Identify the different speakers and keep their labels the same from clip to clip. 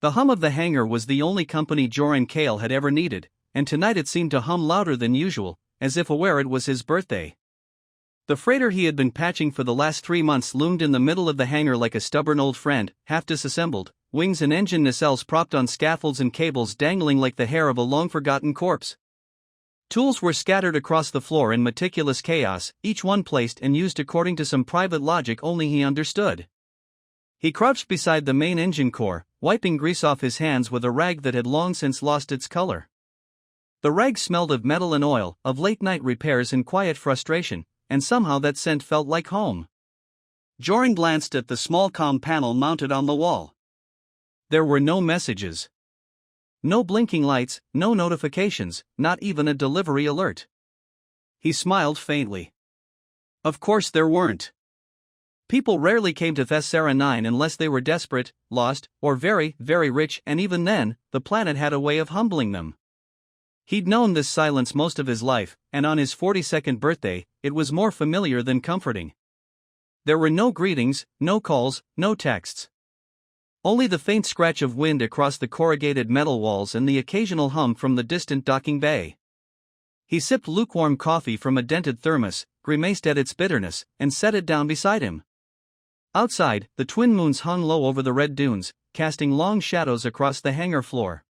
Speaker 1: The hum of the hangar was the only company Joran Kale had ever needed, and tonight it seemed to hum louder than usual, as if aware it was his birthday. The freighter he had been patching for the last 3 months loomed in the middle of the hangar like a stubborn old friend, half disassembled, wings and engine nacelles propped on scaffolds and cables dangling like the hair of a long-forgotten corpse. Tools were scattered across the floor in meticulous chaos, each one placed and used according to some private logic only he understood. He crouched beside the main engine core, wiping grease off his hands with a rag that had long since lost its color. The rag smelled of metal and oil, of late-night repairs and quiet frustration, and somehow that scent felt like home. Joran glanced at the small comm panel mounted on the wall. There were no messages. No blinking lights, no notifications, not even a delivery alert. He smiled faintly. Of course there weren't. People rarely came to Thessera 9 unless they were desperate, lost, or very, very rich, and even then, the planet had a way of humbling them. He'd known this silence most of his life, and on his 42nd birthday, it was more familiar than comforting. There were no greetings, no calls, no texts. Only the faint scratch of wind across the corrugated metal walls and the occasional hum from the distant docking bay. He sipped lukewarm coffee from a dented thermos, grimaced at its bitterness, and set it down beside him. Outside, the twin moons hung low over the red dunes, casting long shadows across the hangar floor.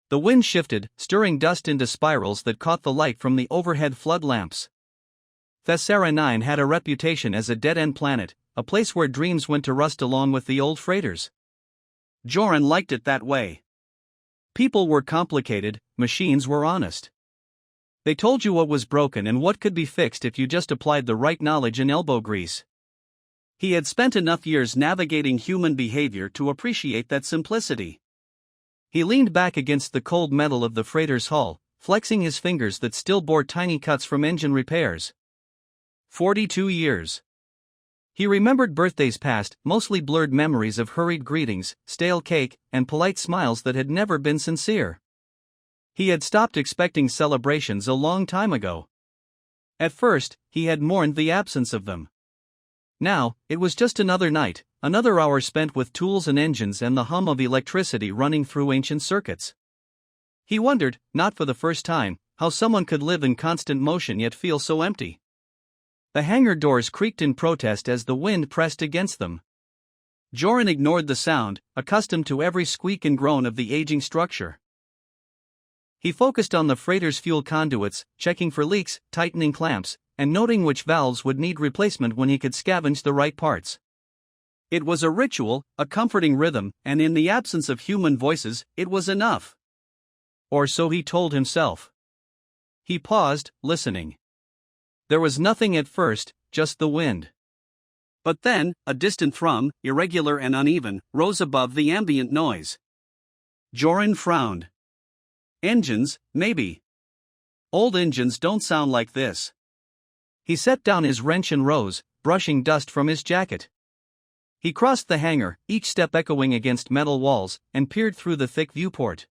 Speaker 1: The wind shifted, stirring dust into spirals that caught the light from the overhead flood lamps. Thessera 9 had a reputation as a dead-end planet, a place where dreams went to rust along with the old freighters. Joran liked it that way. People were complicated, machines were honest. They told you what was broken and what could be fixed if you just applied the right knowledge and elbow grease. He had spent enough years navigating human behavior to appreciate that simplicity. He leaned back against the cold metal of the freighter's hull, flexing his fingers that still bore tiny cuts from engine repairs. 42 years. He remembered birthdays past, mostly blurred memories of hurried greetings, stale cake, and polite smiles that had never been sincere. He had stopped expecting celebrations a long time ago. At first, he had mourned the absence of them. Now, it was just another night, another hour spent with tools and engines and the hum of electricity running through ancient circuits. He wondered, not for the first time, how someone could live in constant motion yet feel so empty. The hangar doors creaked in protest as the wind pressed against them. Joran ignored the sound, accustomed to every squeak and groan of the aging structure. He focused on the freighter's fuel conduits, checking for leaks, tightening clamps, and noting which valves would need replacement when he could scavenge the right parts. It was a ritual, a comforting rhythm, and in the absence of human voices, it was enough. Or so he told himself. He paused, listening. There was nothing at first, just the wind. But then, a distant thrum, irregular and uneven, rose above the ambient noise. Joran frowned. Engines, maybe. Old engines don't sound like this. He set down his wrench and rose, brushing dust from his jacket. He crossed the hangar, each step echoing against metal walls, and peered through the thick viewport.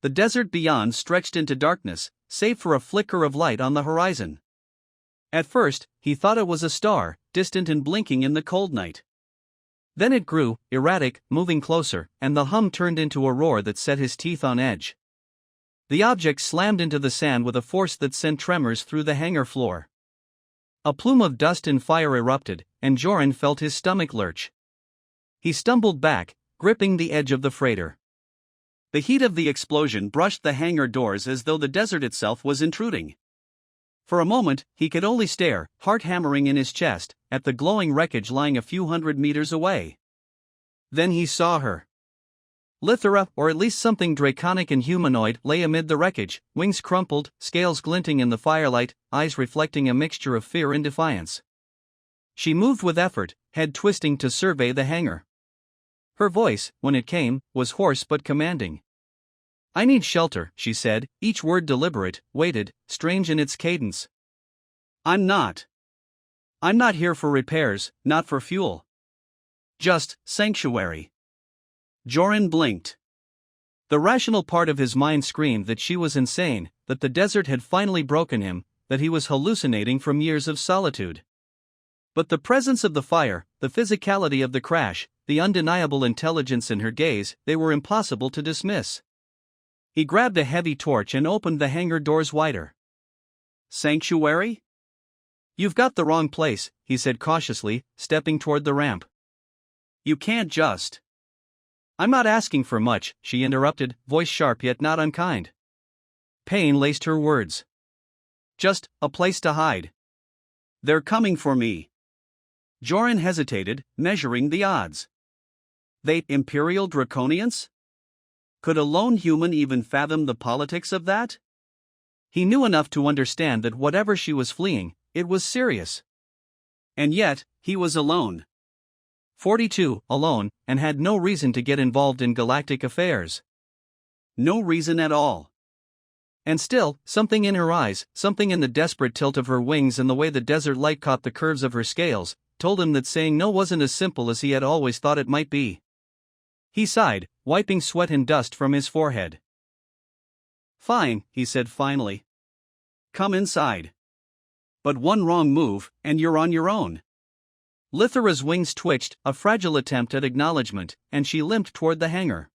Speaker 1: The desert beyond stretched into darkness, save for a flicker of light on the horizon. At first, he thought it was a star, distant and blinking in the cold night. Then it grew, erratic, moving closer, and the hum turned into a roar that set his teeth on edge. The object slammed into the sand with a force that sent tremors through the hangar floor. A plume of dust and fire erupted, and Joran felt his stomach lurch. He stumbled back, gripping the edge of the freighter. The heat of the explosion brushed the hangar doors as though the desert itself was intruding. For a moment, he could only stare, heart hammering in his chest, at the glowing wreckage lying a few hundred meters away. Then he saw her. Lithera, or at least something draconic and humanoid, lay amid the wreckage, wings crumpled, scales glinting in the firelight, eyes reflecting a mixture of fear and defiance. She moved with effort, head twisting to survey the hangar. Her voice, when it came, was hoarse but commanding. "I need shelter," she said, each word deliberate, weighted, strange in its cadence. I'm not here for repairs, not for fuel. Just sanctuary." Joran blinked. The rational part of his mind screamed that she was insane, that the desert had finally broken him, that he was hallucinating from years of solitude. But the presence of the fire, the physicality of the crash, the undeniable intelligence in her gaze, they were impossible to dismiss. He grabbed a heavy torch and opened the hangar doors wider. "Sanctuary? You've got the wrong place," he said cautiously, stepping toward the ramp. "You can't just—" "I'm not asking for much," she interrupted, voice sharp yet not unkind. Pain laced her words. "Just a place to hide." "They're coming for me." Joran hesitated, measuring the odds. They Imperial Draconians? Could a lone human even fathom the politics of that? He knew enough to understand that whatever she was fleeing, it was serious. And yet, he was alone. 42, alone, and had no reason to get involved in galactic affairs. No reason at all. And still, something in her eyes, something in the desperate tilt of her wings and the way the desert light caught the curves of her scales, told him that saying no wasn't as simple as he had always thought it might be. He sighed, wiping sweat and dust from his forehead. "Fine," he said finally. "Come inside. But one wrong move, and you're on your own." Lithara's wings twitched, a fragile attempt at acknowledgement, and she limped toward the hangar.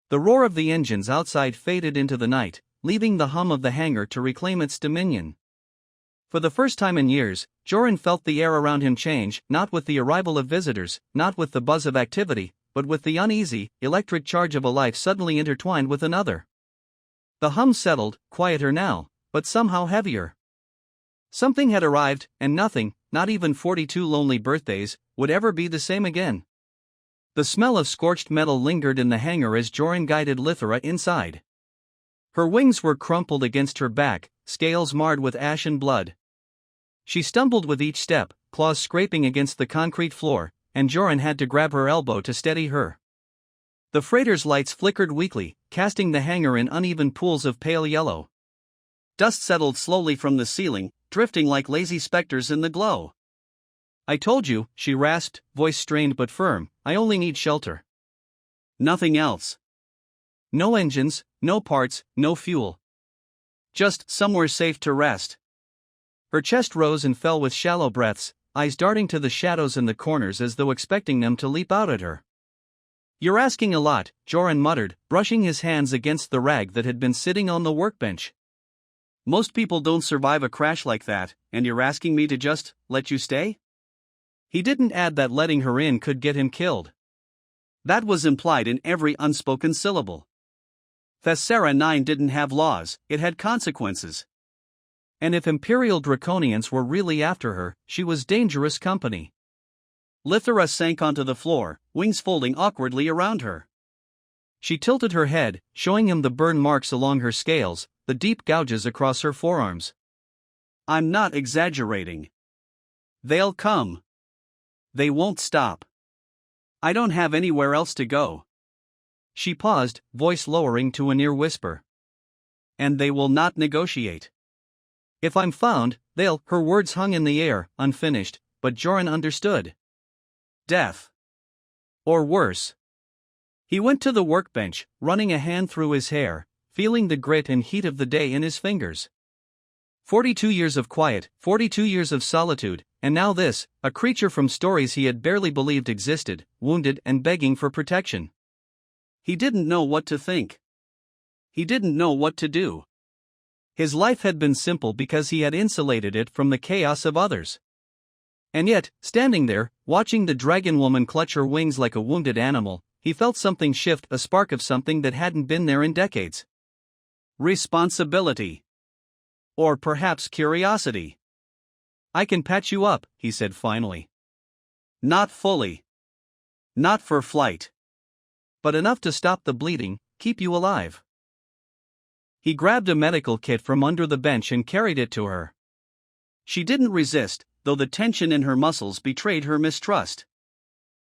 Speaker 1: The roar of the engines outside faded into the night, leaving the hum of the hangar to reclaim its dominion. For the first time in years, Joran felt the air around him change, not with the arrival of visitors, not with the buzz of activity, but with the uneasy, electric charge of a life suddenly intertwined with another. The hum settled, quieter now, but somehow heavier. Something had arrived, and nothing, not even 42 lonely birthdays, would ever be the same again. The smell of scorched metal lingered in the hangar as Joran guided Lithara inside. Her wings were crumpled against her back, scales marred with ash and blood. She stumbled with each step, claws scraping against the concrete floor, and Joran had to grab her elbow to steady her. The freighter's lights flickered weakly, casting the hangar in uneven pools of pale yellow. Dust settled slowly from the ceiling, drifting like lazy specters in the glow. "I told you," she rasped, voice strained but firm, "I only need shelter. Nothing else. No engines, no parts, no fuel. Just somewhere safe to rest." Her chest rose and fell with shallow breaths, eyes darting to the shadows in the corners as though expecting them to leap out at her. "You're asking a lot," Joran muttered, brushing his hands against the rag that had been sitting on the workbench. "Most people don't survive a crash like that, and you're asking me to just let you stay?" He didn't add that letting her in could get him killed. That was implied in every unspoken syllable. Thessera 9 didn't have laws, it had consequences. And if Imperial Draconians were really after her, she was dangerous company. Lithara sank onto the floor, wings folding awkwardly around her. She tilted her head, showing him the burn marks along her scales, the deep gouges across her forearms. "I'm not exaggerating. They'll come. They won't stop. I don't have anywhere else to go." She paused, voice lowering to a near whisper. "And they will not negotiate. If I'm found, they'll—" Her words hung in the air, unfinished, but Joran understood. Death. Or worse. He went to the workbench, running a hand through his hair, feeling the grit and heat of the day in his fingers. 42 years of quiet, 42 years of solitude, and now this, a creature from stories he had barely believed existed, wounded and begging for protection. He didn't know what to think. He didn't know what to do. His life had been simple because he had insulated it from the chaos of others. And yet, standing there, watching the dragon woman clutch her wings like a wounded animal, he felt something shift, a spark of something that hadn't been there in decades. Responsibility. Or perhaps curiosity. "I can patch you up," he said finally. "Not fully. Not for flight. But enough to stop the bleeding, keep you alive." He grabbed a medical kit from under the bench and carried it to her. She didn't resist, though the tension in her muscles betrayed her mistrust.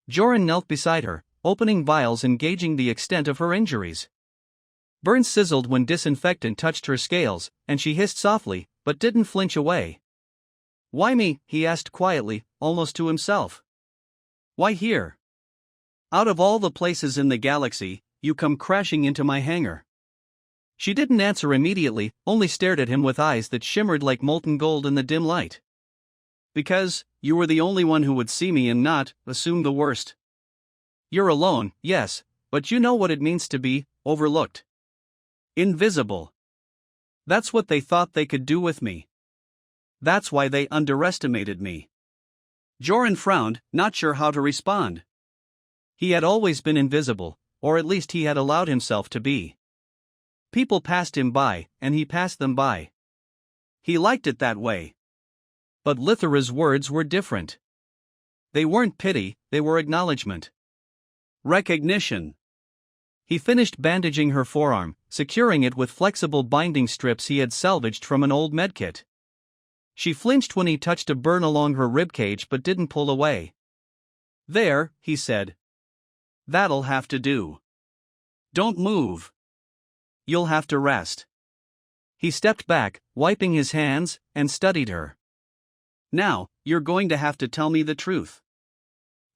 Speaker 1: Joran knelt beside her, opening vials and gauging the extent of her injuries. Burns sizzled when disinfectant touched her scales, and she hissed softly, but didn't flinch away. "Why me?" he asked quietly, almost to himself. "Why here? Out of all the places in the galaxy, you come crashing into my hangar." She didn't answer immediately, only stared at him with eyes that shimmered like molten gold in the dim light. "Because you were the only one who would see me and not assume the worst." You're alone, yes, but you know what it means to be overlooked. Invisible. That's what they thought they could do with me. That's why they underestimated me. Joran frowned, not sure how to respond. He had always been invisible, or at least he had allowed himself to be. People passed him by, and he passed them by. He liked it that way. But Lithera's words were different. They weren't pity, they were acknowledgement. Recognition. He finished bandaging her forearm, securing it with flexible binding strips he had salvaged from an old medkit. She flinched when he touched a burn along her ribcage but didn't pull away. There, he said. That'll have to do. Don't move. You'll have to rest. He stepped back, wiping his hands, and studied her. Now, you're going to have to tell me the truth.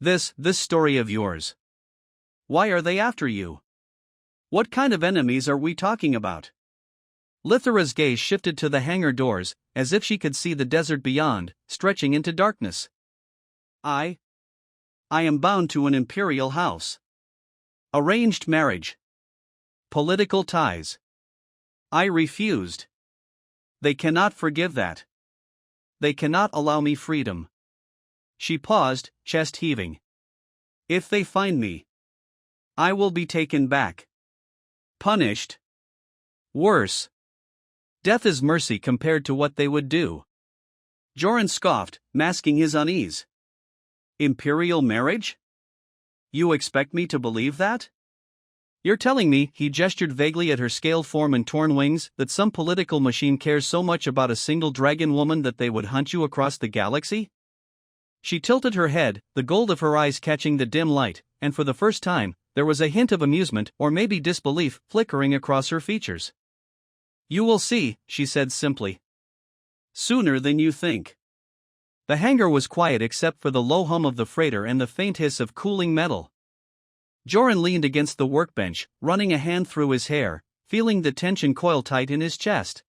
Speaker 1: This story of yours. Why are they after you? What kind of enemies are we talking about? Lithera's gaze shifted to the hangar doors, as if she could see the desert beyond, stretching into darkness. I am bound to an imperial house. Arranged marriage. Political ties. I refused. They cannot forgive that. They cannot allow me freedom. She paused, chest heaving. If they find me, I will be taken back. Punished. Worse. Death is mercy compared to what they would do. Joran scoffed, masking his unease. Imperial marriage? You expect me to believe that? You're telling me, he gestured vaguely at her scaled form and torn wings, that some political machine cares so much about a single dragon woman that they would hunt you across the galaxy? She tilted her head, the gold of her eyes catching the dim light, and for the first time, there was a hint of amusement or maybe disbelief flickering across her features. You will see, she said simply. Sooner than you think. The hangar was quiet except for the low hum of the freighter and the faint hiss of cooling metal. Joran leaned against the workbench, running a hand through his hair, feeling the tension coil tight in his chest.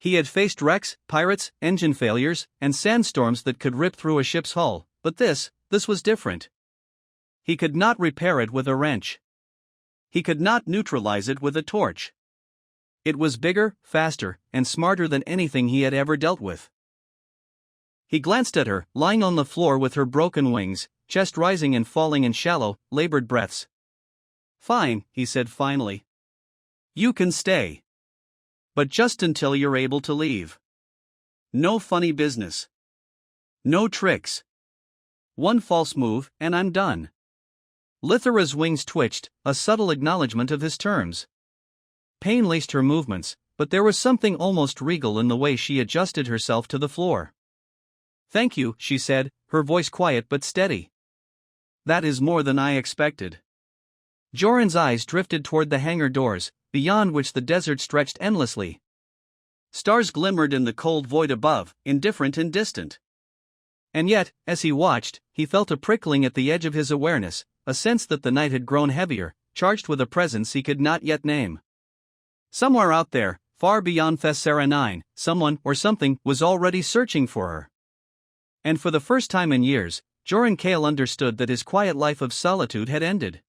Speaker 1: He had faced wrecks, pirates, engine failures, and sandstorms that could rip through a ship's hull, but this was different. He could not repair it with a wrench. He could not neutralize it with a torch. It was bigger, faster, and smarter than anything he had ever dealt with. He glanced at her, lying on the floor with her broken wings, chest rising and falling in shallow, labored breaths. Fine, he said finally. You can stay. But just until you're able to leave. No funny business. No tricks. One false move, and I'm done. Lithera's wings twitched, a subtle acknowledgement of his terms. Pain laced her movements, but there was something almost regal in the way she adjusted herself to the floor. Thank you, she said, her voice quiet but steady. That is more than I expected. Joran's eyes drifted toward the hangar doors, beyond which the desert stretched endlessly. Stars glimmered in the cold void above, indifferent and distant. And yet, as he watched, he felt a prickling at the edge of his awareness, a sense that the night had grown heavier, charged with a presence he could not yet name. Somewhere out there, far beyond Thessera 9, someone or something was already searching for her. And for the first time in years, Joran Kale understood that his quiet life of solitude had ended.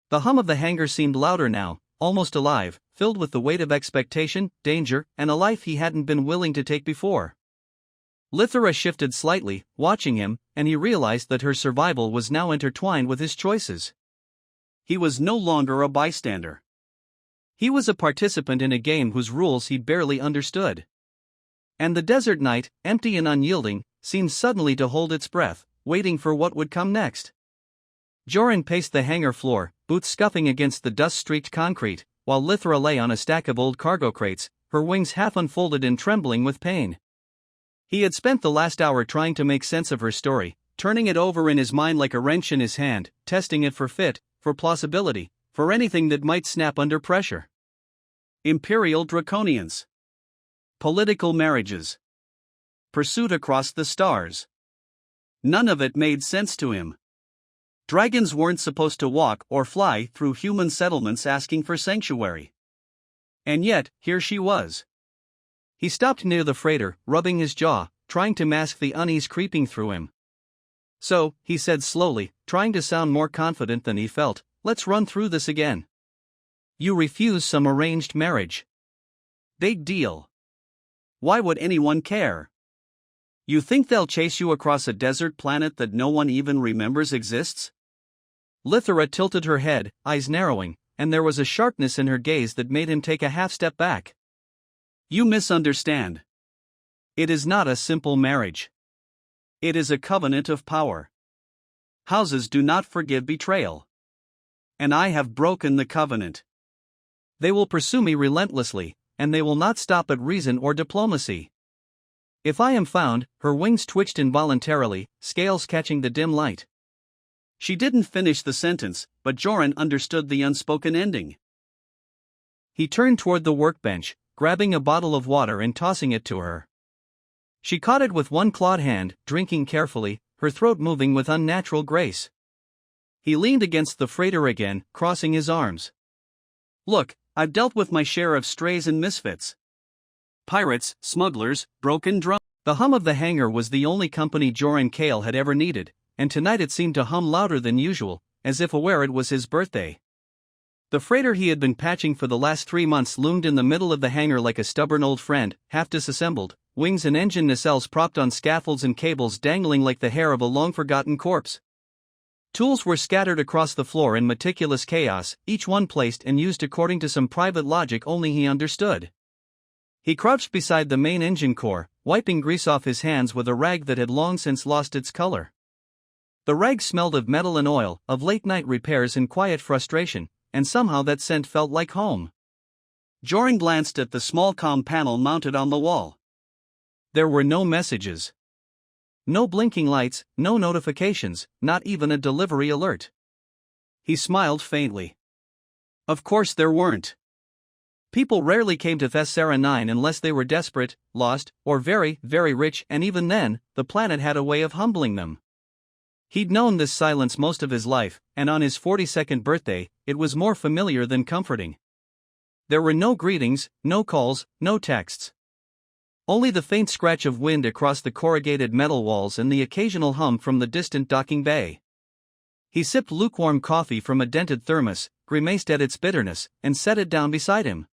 Speaker 1: The hum of the hangar seemed louder now, almost alive, filled with the weight of expectation, danger, and a life he hadn't been willing to take before. Lithera shifted slightly, watching him, and he realized that her survival was now intertwined with his choices. He was no longer a bystander. He was a participant in a game whose rules he barely understood. And the desert night, empty and unyielding, seemed suddenly to hold its breath, waiting for what would come next. Joran paced the hangar floor, boots scuffing against the dust-streaked concrete, while Lithera lay on a stack of old cargo crates, her wings half unfolded and trembling with pain. He had spent the last hour trying to make sense of her story, turning it over in his mind like a wrench in his hand, testing it for fit, for plausibility, for anything that might snap under pressure. Imperial draconians. Political marriages. Pursuit across the stars. None of it made sense to him. Dragons weren't supposed to walk or fly through human settlements asking for sanctuary. And yet, here she was. He stopped near the freighter, rubbing his jaw, trying to mask the unease creeping through him. So, he said slowly, trying to sound more confident than he felt, let's run through this again. You refuse some arranged marriage. Big deal. Why would anyone care? You think they'll chase you across a desert planet that no one even remembers exists? Lithera tilted her head, eyes narrowing, and there was a sharpness in her gaze that made him take a half step back. You misunderstand. It is not a simple marriage. It is a covenant of power. Houses do not forgive betrayal. And I have broken the covenant. They will pursue me relentlessly, and they will not stop at reason or diplomacy. If I am found, her wings twitched involuntarily, scales catching the dim light. She didn't finish the sentence, but Joran understood the unspoken ending. He turned toward the workbench, grabbing a bottle of water and tossing it to her. She caught it with one clawed hand, drinking carefully, her throat moving with unnatural grace. He leaned against the freighter again, crossing his arms. Look, I've dealt with my share of strays and misfits. Pirates, smugglers, broken drum. The hum of the hangar was the only company Joran Kale had ever needed, and tonight it seemed to hum louder than usual, as if aware it was his birthday. The freighter he had been patching for the last 3 months loomed in the middle of the hangar like a stubborn old friend, half disassembled, wings and engine nacelles propped on scaffolds and cables dangling like the hair of a long-forgotten corpse. Tools were scattered across the floor in meticulous chaos, each one placed and used according to some private logic only he understood. He crouched beside the main engine core, wiping grease off his hands with a rag that had long since lost its color. The rag smelled of metal and oil, of late-night repairs and quiet frustration, and somehow that scent felt like home. Joran glanced at the small comm panel mounted on the wall. There were no messages. No blinking lights, no notifications, not even a delivery alert. He smiled faintly. Of course there weren't. People rarely came to Thessera 9 unless they were desperate, lost, or very, very rich, and even then, the planet had a way of humbling them. He'd known this silence most of his life, and on his 42nd birthday, it was more familiar than comforting. There were no greetings, no calls, no texts. Only the faint scratch of wind across the corrugated metal walls and the occasional hum from the distant docking bay. He sipped lukewarm coffee from a dented thermos, grimaced at its bitterness, and set it down beside him.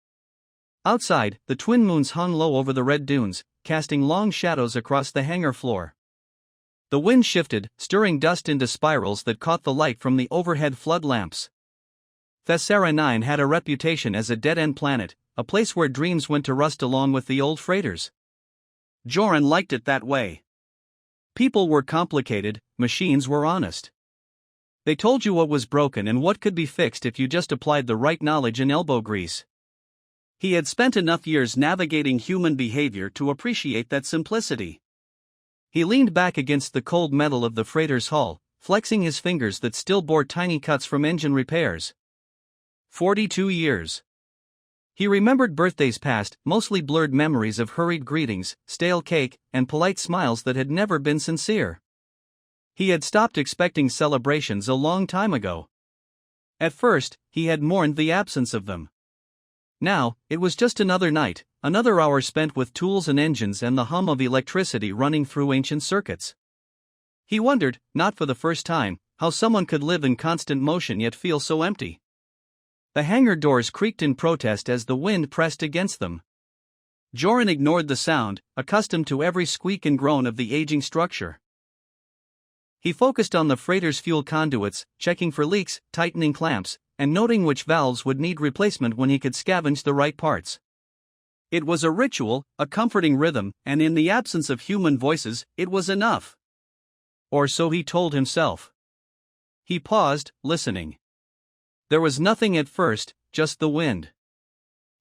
Speaker 1: Outside, the twin moons hung low over the red dunes, casting long shadows across the hangar floor. The wind shifted, stirring dust into spirals that caught the light from the overhead flood lamps. Thessera 9 had a reputation as a dead-end planet, a place where dreams went to rust along with the old freighters. Joran liked it that way. People were complicated, machines were honest. They told you what was broken and what could be fixed if you just applied the right knowledge and elbow grease. He had spent enough years navigating human behavior to appreciate that simplicity. He leaned back against the cold metal of the freighter's hull, flexing his fingers that still bore tiny cuts from engine repairs. 42 years. He remembered birthdays past, mostly blurred memories of hurried greetings, stale cake, and polite smiles that had never been sincere. He had stopped expecting celebrations a long time ago. At first, he had mourned the absence of them. Now, it was just another night, another hour spent with tools and engines and the hum of electricity running through ancient circuits. He wondered, not for the first time, how someone could live in constant motion yet feel so empty. The hangar doors creaked in protest as the wind pressed against them. Joran ignored the sound, accustomed to every squeak and groan of the aging structure. He focused on the freighter's fuel conduits, checking for leaks, tightening clamps, and noting which valves would need replacement when he could scavenge the right parts. It was a ritual, a comforting rhythm, and in the absence of human voices, it was enough. Or so he told himself. He paused, listening. There was nothing at first, just the wind.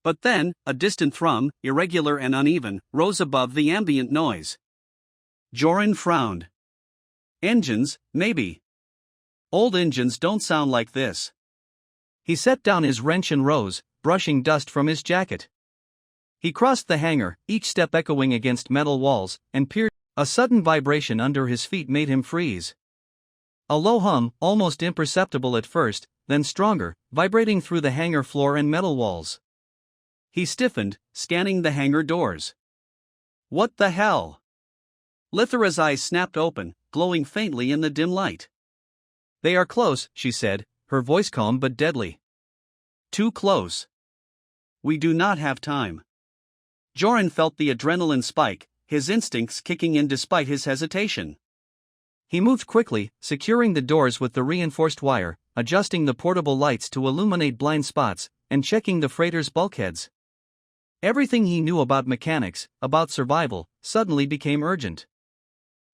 Speaker 1: But then, a distant thrum, irregular and uneven, rose above the ambient noise. Joran frowned. Engines, maybe. Old engines don't sound like this. He set down his wrench and rose, brushing dust from his jacket. He crossed the hangar, each step echoing against metal walls, and peered. A sudden vibration under his feet made him freeze. A low hum, almost imperceptible at first, then stronger, vibrating through the hangar floor and metal walls. He stiffened, scanning the hangar doors. What the hell? Lithera's eyes snapped open, glowing faintly in the dim light. "They are close," she said, her voice calm but deadly. "Too close. We do not have time." Joran felt the adrenaline spike, his instincts kicking in despite his hesitation. He moved quickly, securing the doors with the reinforced wire, adjusting the portable lights to illuminate blind spots, and checking the freighter's bulkheads. Everything he knew about mechanics, about survival, suddenly became urgent.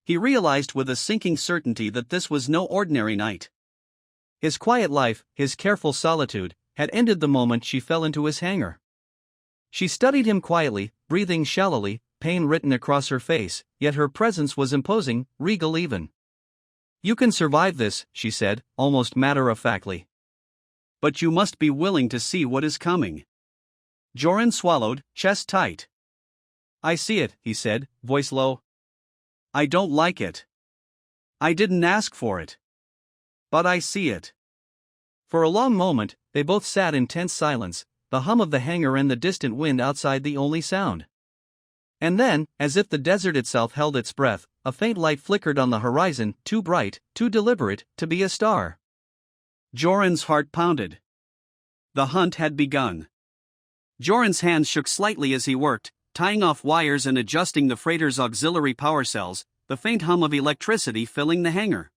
Speaker 1: He realized with a sinking certainty that this was no ordinary night. His quiet life, his careful solitude, had ended the moment she fell into his hangar. She studied him quietly, breathing shallowly, pain written across her face, yet her presence was imposing, regal even. "You can survive this," she said, almost matter-of-factly. "But you must be willing to see what is coming." Joran swallowed, chest tight. "I see it," he said, voice low. "I don't like it. I didn't ask for it. But I see it." For a long moment, they both sat in tense silence, the hum of the hangar and the distant wind outside the only sound. And then, as if the desert itself held its breath, a faint light flickered on the horizon, too bright, too deliberate, to be a star. Joran's heart pounded. The hunt had begun. Joran's hands shook slightly as he worked, tying off wires and adjusting the freighter's auxiliary power cells, the faint hum of electricity filling the hangar.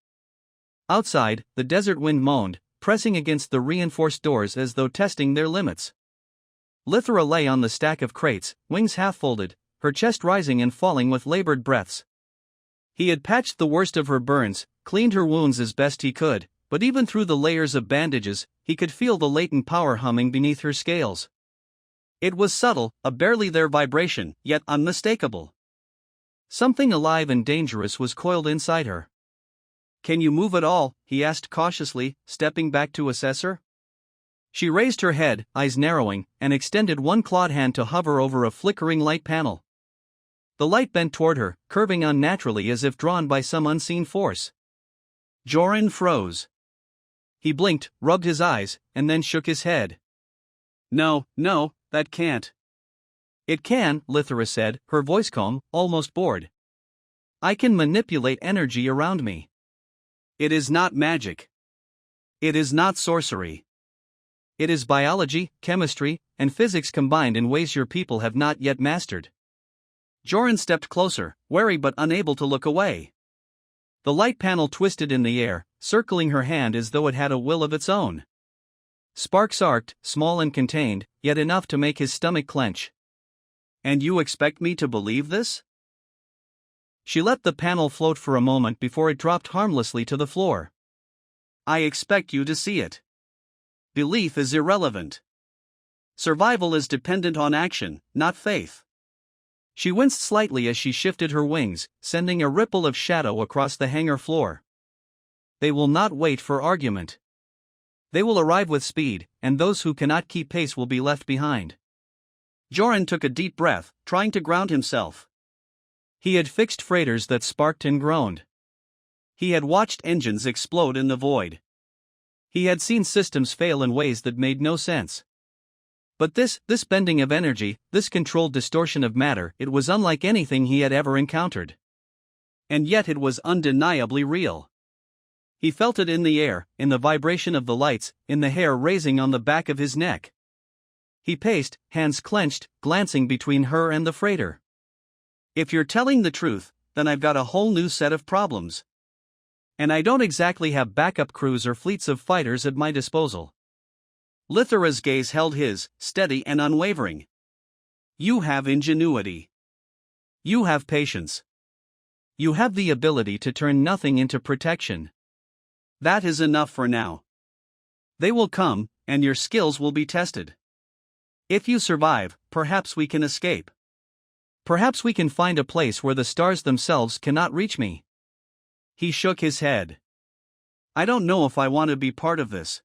Speaker 1: Outside, the desert wind moaned, pressing against the reinforced doors as though testing their limits. Lithra lay on the stack of crates, wings half-folded, her chest rising and falling with labored breaths. He had patched the worst of her burns, cleaned her wounds as best he could, but even through the layers of bandages, he could feel the latent power humming beneath her scales. It was subtle, a barely there vibration, yet unmistakable. Something alive and dangerous was coiled inside her. "Can you move at all?" he asked cautiously, stepping back to assess her. She raised her head, eyes narrowing, and extended one clawed hand to hover over a flickering light panel. The light bent toward her, curving unnaturally as if drawn by some unseen force. Joran froze. He blinked, rubbed his eyes, and then shook his head. No, that can't." "It can," Lithra said, her voice calm, almost bored. "I can manipulate energy around me. It is not magic. It is not sorcery. It is biology, chemistry, and physics combined in ways your people have not yet mastered." Joran stepped closer, wary but unable to look away. The light panel twisted in the air, circling her hand as though it had a will of its own. Sparks arced, small and contained, yet enough to make his stomach clench. "And you expect me to believe this?" She let the panel float for a moment before it dropped harmlessly to the floor. "I expect you to see it. Belief is irrelevant. Survival is dependent on action, not faith." She winced slightly as she shifted her wings, sending a ripple of shadow across the hangar floor. "They will not wait for argument. They will arrive with speed, and those who cannot keep pace will be left behind." Joran took a deep breath, trying to ground himself. He had fixed freighters that sparked and groaned. He had watched engines explode in the void. He had seen systems fail in ways that made no sense. But this bending of energy, this controlled distortion of matter, it was unlike anything he had ever encountered. And yet it was undeniably real. He felt it in the air, in the vibration of the lights, in the hair raising on the back of his neck. He paced, hands clenched, glancing between her and the freighter. "If you're telling the truth, then I've got a whole new set of problems. And I don't exactly have backup crews or fleets of fighters at my disposal." Lithra's gaze held his, steady and unwavering. "You have ingenuity. You have patience. You have the ability to turn nothing into protection. That is enough for now. They will come, and your skills will be tested. If you survive, perhaps we can escape. Perhaps we can find a place where the stars themselves cannot reach me." He shook his head. "I don't know if I want to be part of this.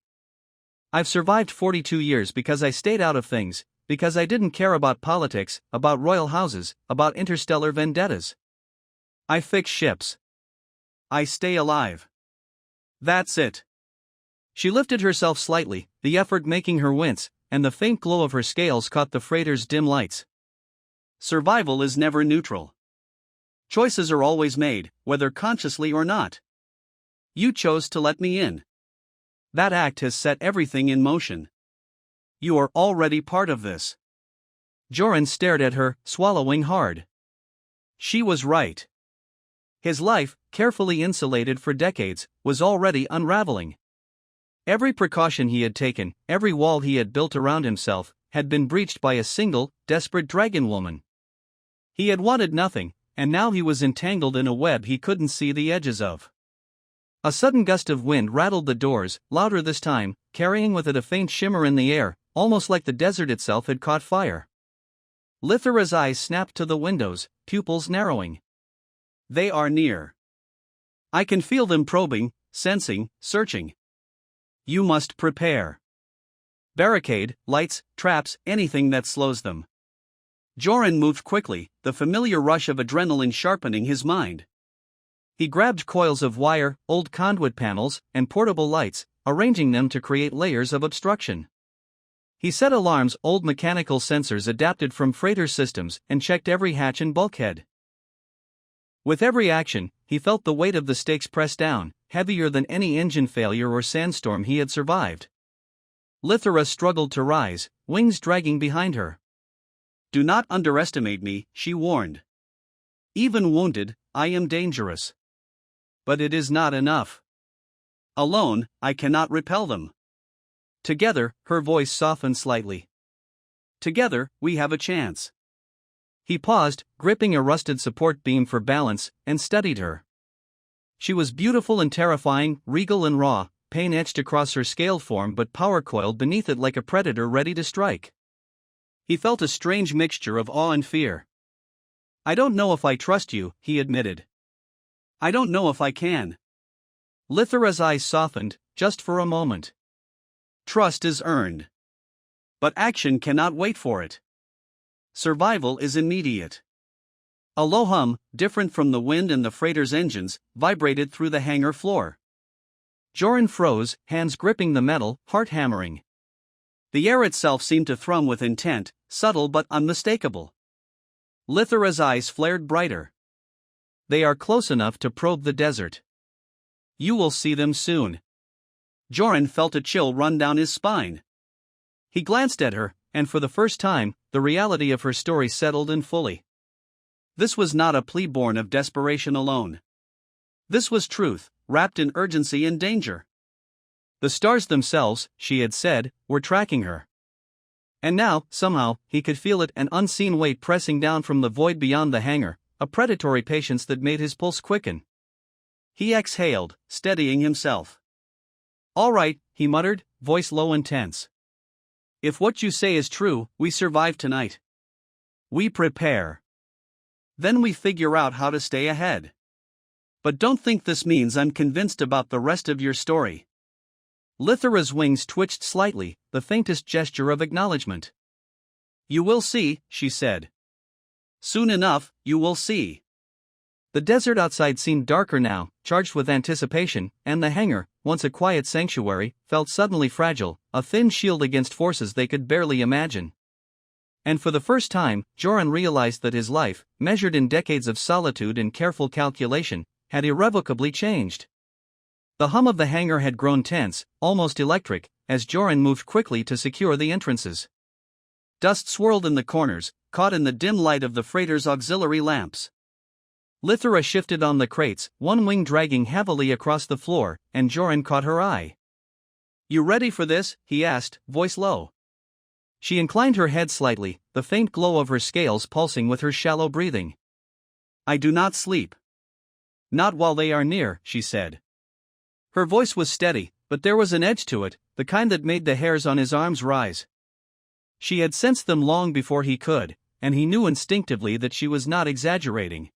Speaker 1: I've survived 42 years because I stayed out of things, because I didn't care about politics, about royal houses, about interstellar vendettas. I fix ships. I stay alive. That's it." She lifted herself slightly, the effort making her wince, and the faint glow of her scales caught the freighter's dim lights. "Survival is never neutral. Choices are always made, whether consciously or not. You chose to let me in. That act has set everything in motion. You are already part of this. Joran stared at her, swallowing hard. She was right. His life, carefully insulated for decades, was already unraveling. Every precaution he had taken, every wall he had built around himself, had been breached by a single, desperate dragon woman. He had wanted nothing, and now he was entangled in a web he couldn't see the edges of. A sudden gust of wind rattled the doors, louder this time, carrying with it a faint shimmer in the air, almost like the desert itself had caught fire. Lithara's eyes snapped to the windows, pupils narrowing. They are near. I can feel them probing, sensing, searching. You must prepare. Barricade, lights, traps, anything that slows them. Joran moved quickly, the familiar rush of adrenaline sharpening his mind. He grabbed coils of wire, old conduit panels, and portable lights, arranging them to create layers of obstruction. He set alarms, old mechanical sensors adapted from freighter systems, and checked every hatch and bulkhead. With every action, he felt the weight of the stakes press down, heavier than any engine failure or sandstorm he had survived. Lithara struggled to rise, wings dragging behind her. Do not underestimate me, she warned. Even wounded, I am dangerous. But it is not enough. Alone, I cannot repel them. Together, her voice softened slightly. Together, we have a chance. He paused, gripping a rusted support beam for balance, and studied her. She was beautiful and terrifying, regal and raw, pain etched across her scaled form but power coiled beneath it like a predator ready to strike. He felt a strange mixture of awe and fear. I don't know if I trust you, he admitted. I don't know if I can. Lithara's eyes softened, just for a moment. Trust is earned. But action cannot wait for it. Survival is immediate. A low hum, different from the wind and the freighter's engines, vibrated through the hangar floor. Joran froze, hands gripping the metal, heart hammering. The air itself seemed to thrum with intent, subtle but unmistakable. Lithara's eyes flared brighter. They are close enough to probe the desert. You will see them soon. Joran felt a chill run down his spine. He glanced at her, and for the first time, the reality of her story settled in fully. This was not a plea born of desperation alone. This was truth, wrapped in urgency and danger. The stars themselves, she had said, were tracking her. And now, somehow, he could feel it, an unseen weight pressing down from the void beyond the hangar, a predatory patience that made his pulse quicken. He exhaled, steadying himself. All right, he muttered, voice low and tense. If what you say is true, we survive tonight. We prepare. Then we figure out how to stay ahead. But don't think this means I'm convinced about the rest of your story. Lithara's wings twitched slightly, the faintest gesture of acknowledgement. You will see, she said. Soon enough, you will see. The desert outside seemed darker now, charged with anticipation, and the hangar, once a quiet sanctuary, felt suddenly fragile, a thin shield against forces they could barely imagine. And for the first time, Joran realized that his life, measured in decades of solitude and careful calculation, had irrevocably changed. The hum of the hangar had grown tense, almost electric, as Joran moved quickly to secure the entrances. Dust swirled in the corners, caught in the dim light of the freighter's auxiliary lamps. Lithara shifted on the crates, one wing dragging heavily across the floor, and Joran caught her eye. You ready for this? He asked, voice low. She inclined her head slightly, the faint glow of her scales pulsing with her shallow breathing. I do not sleep. Not while they are near, she said. Her voice was steady, but there was an edge to it, the kind that made the hairs on his arms rise. She had sensed them long before he could, and he knew instinctively that she was not exaggerating.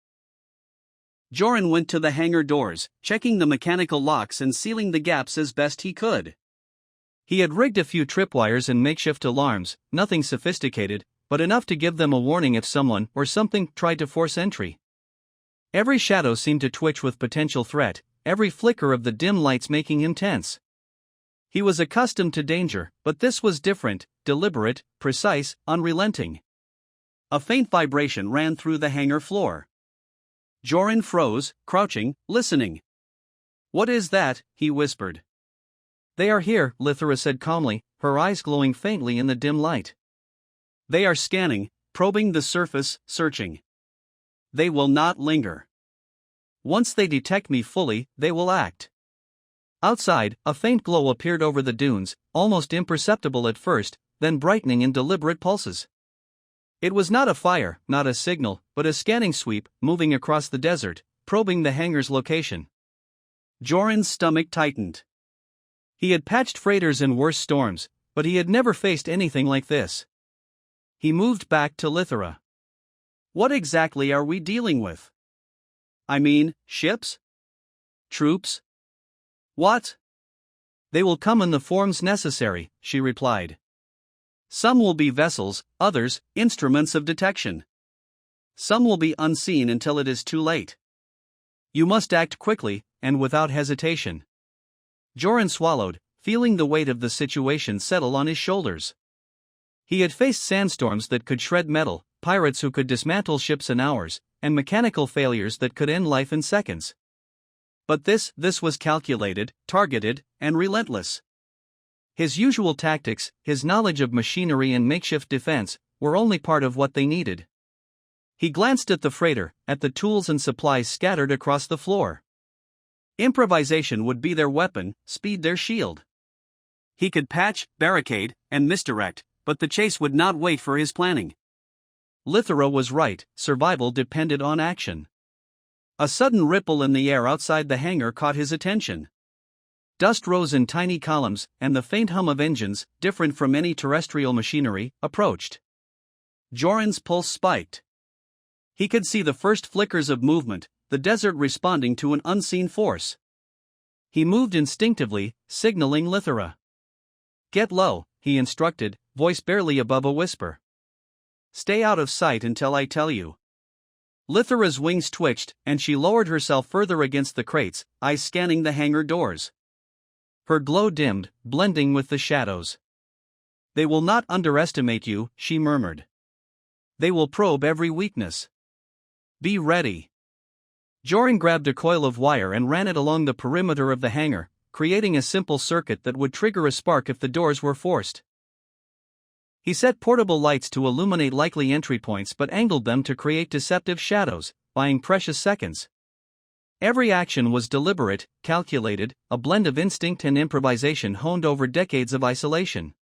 Speaker 1: Joran went to the hangar doors, checking the mechanical locks and sealing the gaps as best he could. He had rigged a few tripwires and makeshift alarms, nothing sophisticated, but enough to give them a warning if someone or something tried to force entry. Every shadow seemed to twitch with potential threat, every flicker of the dim lights making him tense. He was accustomed to danger, but this was different, deliberate, precise, unrelenting. A faint vibration ran through the hangar floor. Joran froze, crouching, listening. "What is that?" he whispered. "They are here," Lithra said calmly, her eyes glowing faintly in the dim light. "They are scanning, probing the surface, searching. They will not linger. Once they detect me fully, they will act." Outside, a faint glow appeared over the dunes, almost imperceptible at first, then brightening in deliberate pulses. It was not a fire, not a signal, but a scanning sweep, moving across the desert, probing the hangar's location. Joran's stomach tightened. He had patched freighters in worse storms, but he had never faced anything like this. He moved back to Lithra. "What exactly are we dealing with? I mean, ships? Troops? What?" "They will come in the forms necessary," she replied. "Some will be vessels, others, instruments of detection. Some will be unseen until it is too late. You must act quickly, and without hesitation." Joran swallowed, feeling the weight of the situation settle on his shoulders. He had faced sandstorms that could shred metal, pirates who could dismantle ships in hours, and mechanical failures that could end life in seconds. But this was calculated, targeted, and relentless. His usual tactics, his knowledge of machinery and makeshift defense, were only part of what they needed. He glanced at the freighter, at the tools and supplies scattered across the floor. Improvisation would be their weapon, speed their shield. He could patch, barricade, and misdirect, but the chase would not wait for his planning. Lithra was right, survival depended on action. A sudden ripple in the air outside the hangar caught his attention. Dust rose in tiny columns, and the faint hum of engines, different from any terrestrial machinery, approached. Joran's pulse spiked. He could see the first flickers of movement, the desert responding to an unseen force. He moved instinctively, signaling Lithra. "Get low," he instructed, voice barely above a whisper. "Stay out of sight until I tell you." Lithra's wings twitched, and she lowered herself further against the crates, eyes scanning the hangar doors. Her glow dimmed, blending with the shadows. "They will not underestimate you," she murmured. "They will probe every weakness. Be ready." Joran grabbed a coil of wire and ran it along the perimeter of the hangar, creating a simple circuit that would trigger a spark if the doors were forced. He set portable lights to illuminate likely entry points but angled them to create deceptive shadows, buying precious seconds. Every action was deliberate, calculated, a blend of instinct and improvisation honed over decades of isolation.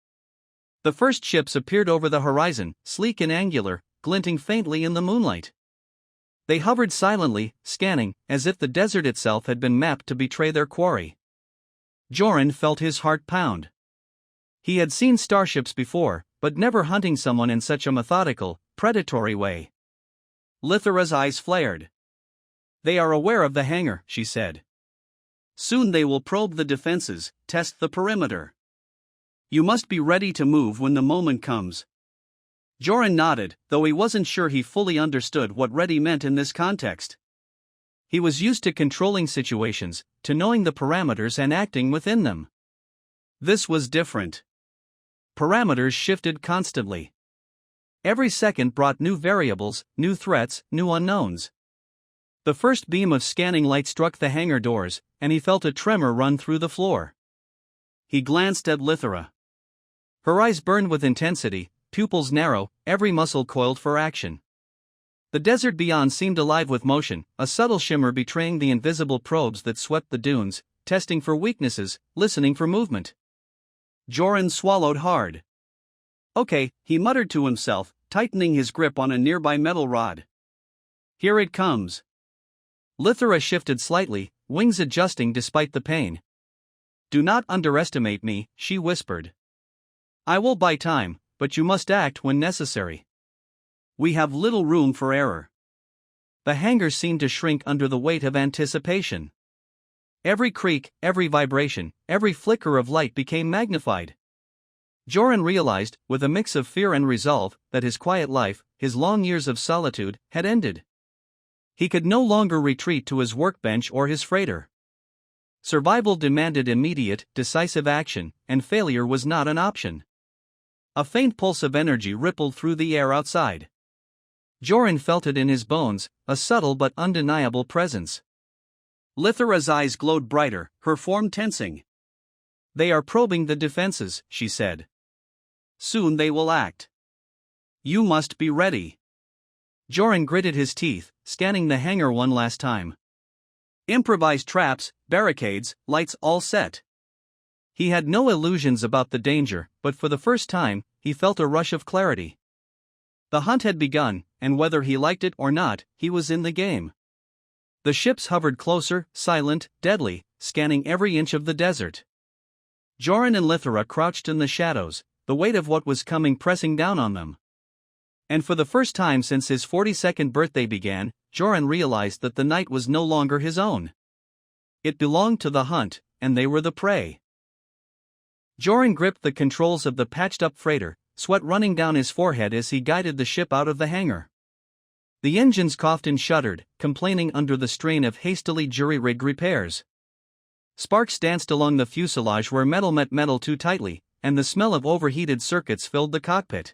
Speaker 1: The first ships appeared over the horizon, sleek and angular, glinting faintly in the moonlight. They hovered silently, scanning, as if the desert itself had been mapped to betray their quarry. Joran felt his heart pound. He had seen starships before, but never hunting someone in such a methodical, predatory way. Lithra's eyes flared. "They are aware of the hangar," she said. "Soon they will probe the defenses, test the perimeter. You must be ready to move when the moment comes." Joran nodded, though he wasn't sure he fully understood what ready meant in this context. He was used to controlling situations, to knowing the parameters and acting within them. This was different. Parameters shifted constantly. Every second brought new variables, new threats, new unknowns. The first beam of scanning light struck the hangar doors, and he felt a tremor run through the floor. He glanced at Lithra. Her eyes burned with intensity, pupils narrow, every muscle coiled for action. The desert beyond seemed alive with motion, a subtle shimmer betraying the invisible probes that swept the dunes, testing for weaknesses, listening for movement. Joran swallowed hard. "Okay," he muttered to himself, tightening his grip on a nearby metal rod. "Here it comes." Lithra shifted slightly, wings adjusting despite the pain. "Do not underestimate me," she whispered. "I will buy time, but you must act when necessary. We have little room for error." The hangar seemed to shrink under the weight of anticipation. Every creak, every vibration, every flicker of light became magnified. Joran realized, with a mix of fear and resolve, that his quiet life, his long years of solitude, had ended. He could no longer retreat to his workbench or his freighter. Survival demanded immediate, decisive action, and failure was not an option. A faint pulse of energy rippled through the air outside. Joran felt it in his bones, a subtle but undeniable presence. Lithara's eyes glowed brighter, her form tensing. "They are probing the defenses," she said. "Soon they will act. You must be ready." Joran gritted his teeth, scanning the hangar one last time. Improvised traps, barricades, lights all set. He had no illusions about the danger, but for the first time, he felt a rush of clarity. The hunt had begun, and whether he liked it or not, he was in the game. The ships hovered closer, silent, deadly, scanning every inch of the desert. Joran and Lithara crouched in the shadows, the weight of what was coming pressing down on them. And for the first time since his 42nd birthday began, Joran realized that the night was no longer his own. It belonged to the hunt, and they were the prey. Joran gripped the controls of the patched-up freighter, sweat running down his forehead as he guided the ship out of the hangar. The engines coughed and shuddered, complaining under the strain of hastily jury-rigged repairs. Sparks danced along the fuselage where metal met metal too tightly, and the smell of overheated circuits filled the cockpit.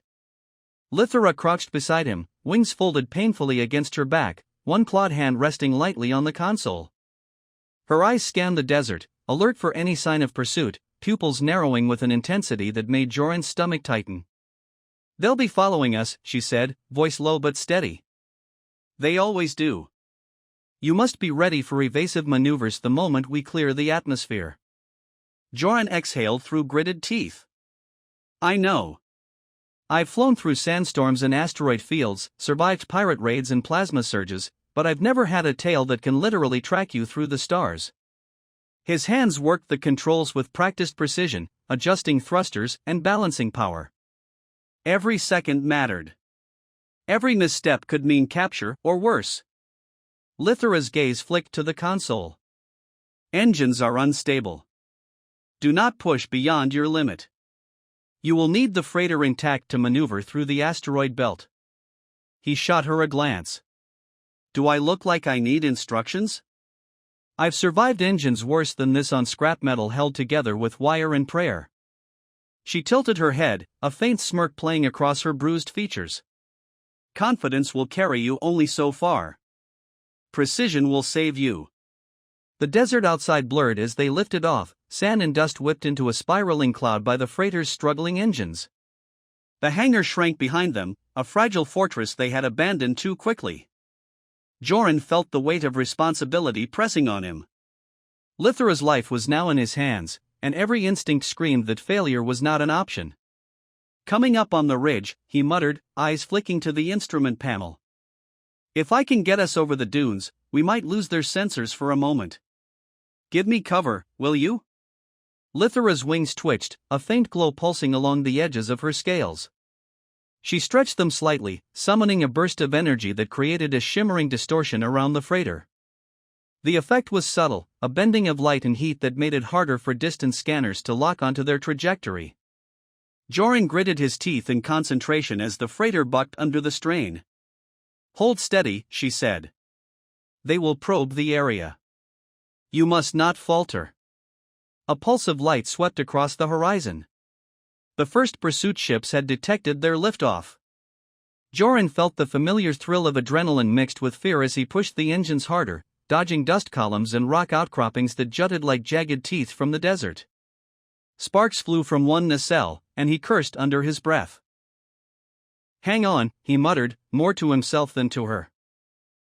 Speaker 1: Lithara crouched beside him, wings folded painfully against her back, one clawed hand resting lightly on the console. Her eyes scanned the desert, alert for any sign of pursuit, pupils narrowing with an intensity that made Joran's stomach tighten. "They'll be following us," she said, voice low but steady. "They always do. You must be ready for evasive maneuvers the moment we clear the atmosphere." Joran exhaled through gritted teeth. "I know. I've flown through sandstorms and asteroid fields, survived pirate raids and plasma surges, but I've never had a tail that can literally track you through the stars." His hands worked the controls with practiced precision, adjusting thrusters and balancing power. Every second mattered. Every misstep could mean capture or worse. Lithara's gaze flicked to the console. "Engines are unstable. Do not push beyond your limit. You will need the freighter intact to maneuver through the asteroid belt." He shot her a glance. "Do I look like I need instructions? I've survived engines worse than this on scrap metal held together with wire and prayer." She tilted her head, a faint smirk playing across her bruised features. "Confidence will carry you only so far. Precision will save you." The desert outside blurred as they lifted off, sand and dust whipped into a spiraling cloud by the freighter's struggling engines. The hangar shrank behind them, a fragile fortress they had abandoned too quickly. Joran felt the weight of responsibility pressing on him. Lithara's life was now in his hands, and every instinct screamed that failure was not an option. Coming up on the ridge, he muttered, eyes flicking to the instrument panel. "If I can get us over the dunes, we might lose their sensors for a moment. Give me cover, will you?" Lithara's wings twitched, a faint glow pulsing along the edges of her scales. She stretched them slightly, summoning a burst of energy that created a shimmering distortion around the freighter. The effect was subtle, a bending of light and heat that made it harder for distance scanners to lock onto their trajectory. Joran gritted his teeth in concentration as the freighter bucked under the strain. "Hold steady," she said. "They will probe the area. You must not falter." A pulse of light swept across the horizon. The first pursuit ships had detected their liftoff. Joran felt the familiar thrill of adrenaline mixed with fear as he pushed the engines harder, dodging dust columns and rock outcroppings that jutted like jagged teeth from the desert. Sparks flew from one nacelle, and he cursed under his breath. "Hang on," he muttered, more to himself than to her.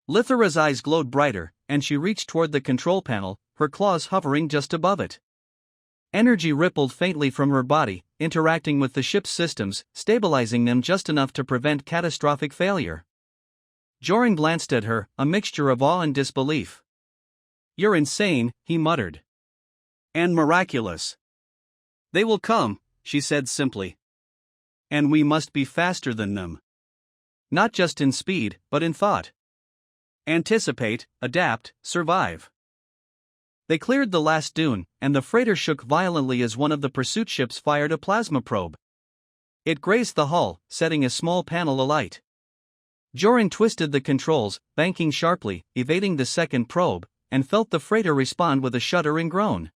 Speaker 1: Lithara's eyes glowed brighter, and she reached toward the control panel, her claws hovering just above it. Energy rippled faintly from her body, interacting with the ship's systems, stabilizing them just enough to prevent catastrophic failure. Joran glanced at her, a mixture of awe and disbelief. "You're insane," he muttered. "And miraculous." "They will come," she said simply. "And we must be faster than them. Not just in speed, but in thought. Anticipate, adapt, survive." They cleared the last dune, and the freighter shook violently as one of the pursuit ships fired a plasma probe. It grazed the hull, setting a small panel alight. Joran twisted the controls, banking sharply, evading the second probe, and felt the freighter respond with a shuddering groan.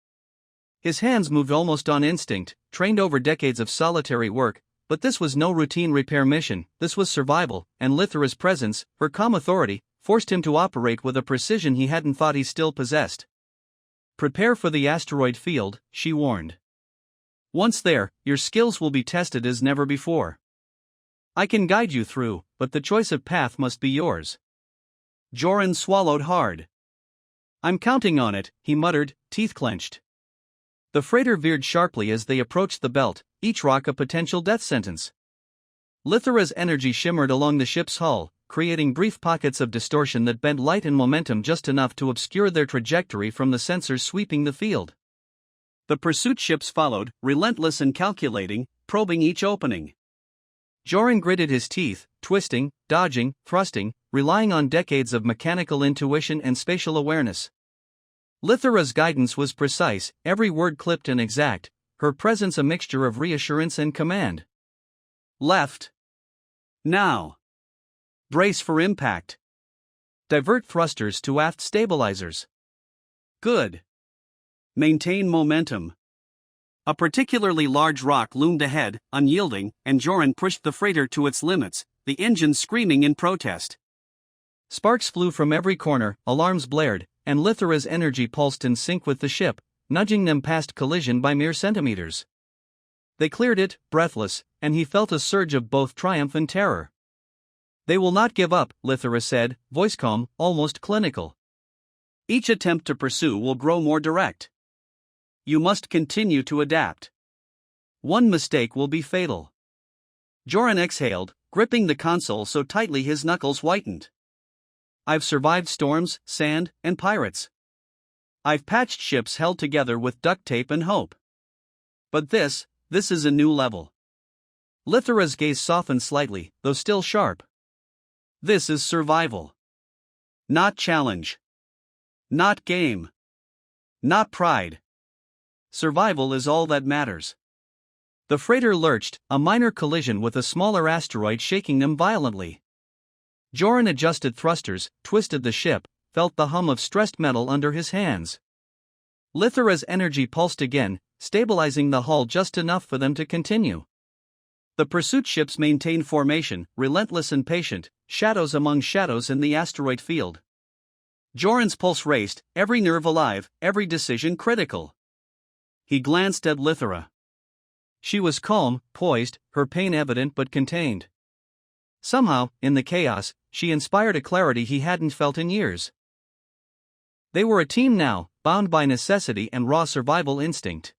Speaker 1: His hands moved almost on instinct, trained over decades of solitary work, but this was no routine repair mission, this was survival, and Lithra's presence, her calm authority, forced him to operate with a precision he hadn't thought he still possessed. "Prepare for the asteroid field," she warned. "Once there, your skills will be tested as never before. I can guide you through, but the choice of path must be yours." Joran swallowed hard. "I'm counting on it," he muttered, teeth clenched. The freighter veered sharply as they approached the belt, each rock a potential death sentence. Lithra's energy shimmered along the ship's hull, creating brief pockets of distortion that bent light and momentum just enough to obscure their trajectory from the sensors sweeping the field. The pursuit ships followed, relentless and calculating, probing each opening. Joran gritted his teeth, twisting, dodging, thrusting, relying on decades of mechanical intuition and spatial awareness. Lithra's guidance was precise, every word clipped and exact, her presence a mixture of reassurance and command. "Left. Now. Brace for impact. Divert thrusters to aft stabilizers. Good. Maintain momentum." A particularly large rock loomed ahead, unyielding, and Joran pushed the freighter to its limits, the engines screaming in protest. Sparks flew from every corner, alarms blared, and Lithra's energy pulsed in sync with the ship, nudging them past collision by mere centimeters. They cleared it, breathless, and he felt a surge of both triumph and terror. "They will not give up," Lithra said, voice calm, almost clinical. "Each attempt to pursue will grow more direct. You must continue to adapt. One mistake will be fatal." Joran exhaled, gripping the console so tightly his knuckles whitened. "I've survived storms, sand, and pirates. I've patched ships held together with duct tape and hope. But this is a new level." Lithra's gaze softened slightly, though still sharp. "This is survival. Not challenge. Not game. Not pride. Survival is all that matters." The freighter lurched, a minor collision with a smaller asteroid shaking them violently. Joran adjusted thrusters, twisted the ship, felt the hum of stressed metal under his hands. Lithra's energy pulsed again, stabilizing the hull just enough for them to continue. The pursuit ships maintained formation, relentless and patient, shadows among shadows in the asteroid field. Joran's pulse raced, every nerve alive, every decision critical. He glanced at Lithra. She was calm, poised, her pain evident but contained. Somehow, in the chaos, she inspired a clarity he hadn't felt in years. They were a team now, bound by necessity and raw survival instinct.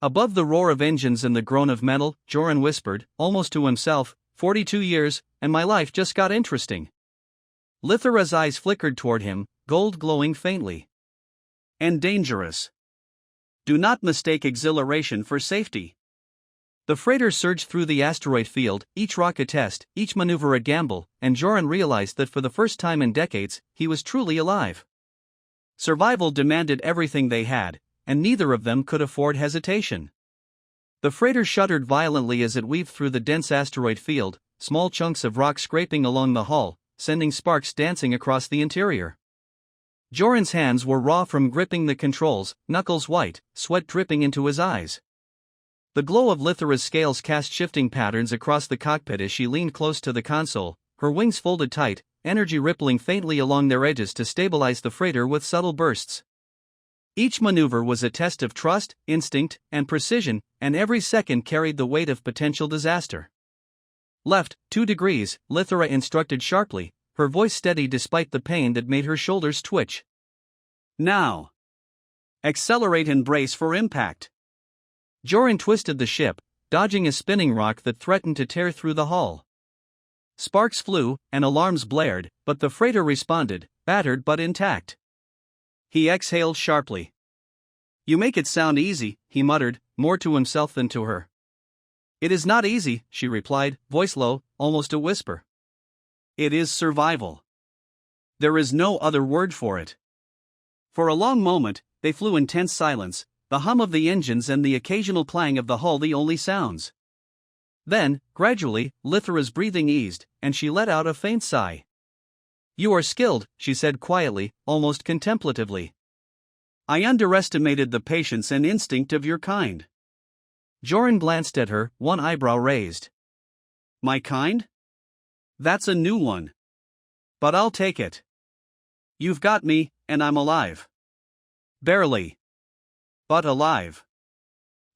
Speaker 1: Above the roar of engines and the groan of metal, Joran whispered, almost to himself, 42 years, and my life just got interesting." Lithra's eyes flickered toward him, gold glowing faintly. "And dangerous. Do not mistake exhilaration for safety." The freighter surged through the asteroid field, each rock a test, each maneuver a gamble, and Joran realized that for the first time in decades, he was truly alive. Survival demanded everything they had, and neither of them could afford hesitation. The freighter shuddered violently as it weaved through the dense asteroid field, small chunks of rock scraping along the hull, sending sparks dancing across the interior. Joran's hands were raw from gripping the controls, knuckles white, sweat dripping into his eyes. The glow of Lithra's scales cast shifting patterns across the cockpit as she leaned close to the console, her wings folded tight, energy rippling faintly along their edges to stabilize the freighter with subtle bursts. Each maneuver was a test of trust, instinct, and precision, and every second carried the weight of potential disaster. "Left, 2 degrees, Lithra instructed sharply, her voice steady despite the pain that made her shoulders twitch. "Now. Accelerate and brace for impact." Joran twisted the ship, dodging a spinning rock that threatened to tear through the hull. Sparks flew, and alarms blared, but the freighter responded, battered but intact. He exhaled sharply. "You make it sound easy," he muttered, more to himself than to her. "It is not easy," she replied, voice low, almost a whisper. "It is survival. There is no other word for it." For a long moment, they flew in tense silence, the hum of the engines and the occasional clang of the hull the only sounds. Then, gradually, Lithra's breathing eased, and she let out a faint sigh. "You are skilled," she said quietly, almost contemplatively. "I underestimated the patience and instinct of your kind." Joran glanced at her, one eyebrow raised. My kind? That's a new one. But I'll take it. You've got me, and I'm alive. Barely. But alive.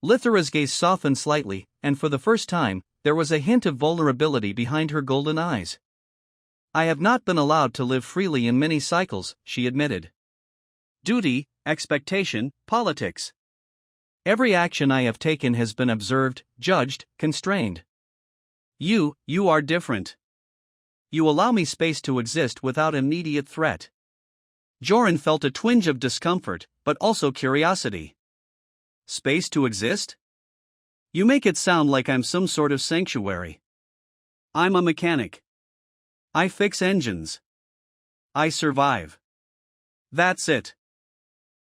Speaker 1: Lithera's gaze softened slightly, and for the first time, there was a hint of vulnerability behind her golden eyes. I have not been allowed to live freely in many cycles, she admitted. Duty, expectation, politics. Every action I have taken has been observed, judged, constrained. You are different. You allow me space to exist without immediate threat. Joran felt a twinge of discomfort, but also curiosity. Space to exist? You make it sound like I'm some sort of sanctuary. I'm a mechanic. I fix engines. I survive. That's it.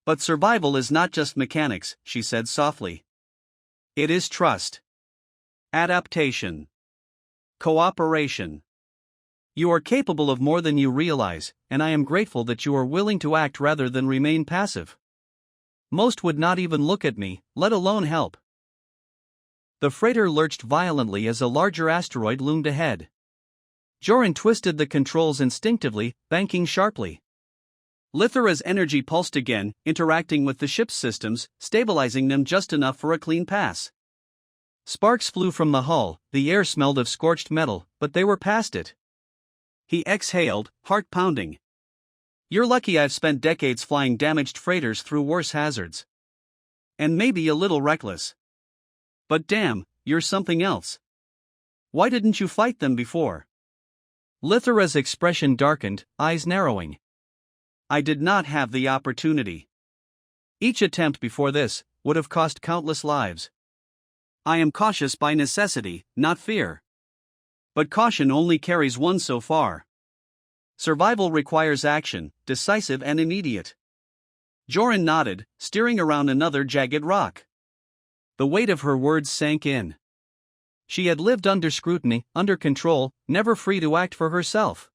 Speaker 1: But survival is not just mechanics, she said softly. It is trust. Adaptation. Cooperation. You are capable of more than you realize, and I am grateful that you are willing to act rather than remain passive. Most would not even look at me, let alone help. The freighter lurched violently as a larger asteroid loomed ahead. Joran twisted the controls instinctively, banking sharply. Lithera's energy pulsed again, interacting with the ship's systems, stabilizing them just enough for a clean pass. Sparks flew from the hull, the air smelled of scorched metal, but they were past it. He exhaled, heart pounding. You're lucky I've spent decades flying damaged freighters through worse hazards. And maybe a little reckless. But damn, you're something else. Why didn't you fight them before? Lithera's expression darkened, eyes narrowing. I did not have the opportunity. Each attempt before this would have cost countless lives. I am cautious by necessity, not fear. But caution only carries one so far. Survival requires action, decisive and immediate. Joran nodded, steering around another jagged rock. The weight of her words sank in. She had lived under scrutiny, under control, never free to act for herself.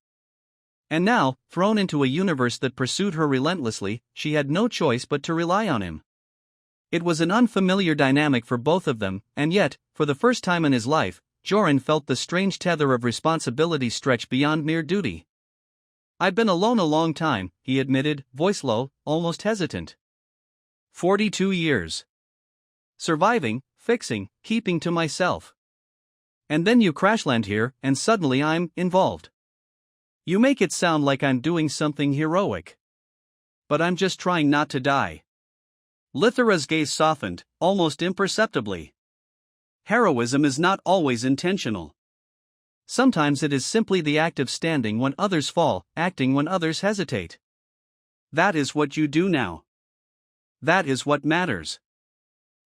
Speaker 1: And now, thrown into a universe that pursued her relentlessly, she had no choice but to rely on him. It was an unfamiliar dynamic for both of them, and yet, for the first time in his life, Joran felt the strange tether of responsibility stretch beyond mere duty. I've been alone a long time, he admitted, voice low, almost hesitant. 42 years. Surviving, fixing, keeping to myself. And then you crash land here, and suddenly I'm involved. You make it sound like I'm doing something heroic. But I'm just trying not to die. Lithera's gaze softened, almost imperceptibly. Heroism is not always intentional. Sometimes it is simply the act of standing when others fall, acting when others hesitate. That is what you do now. That is what matters.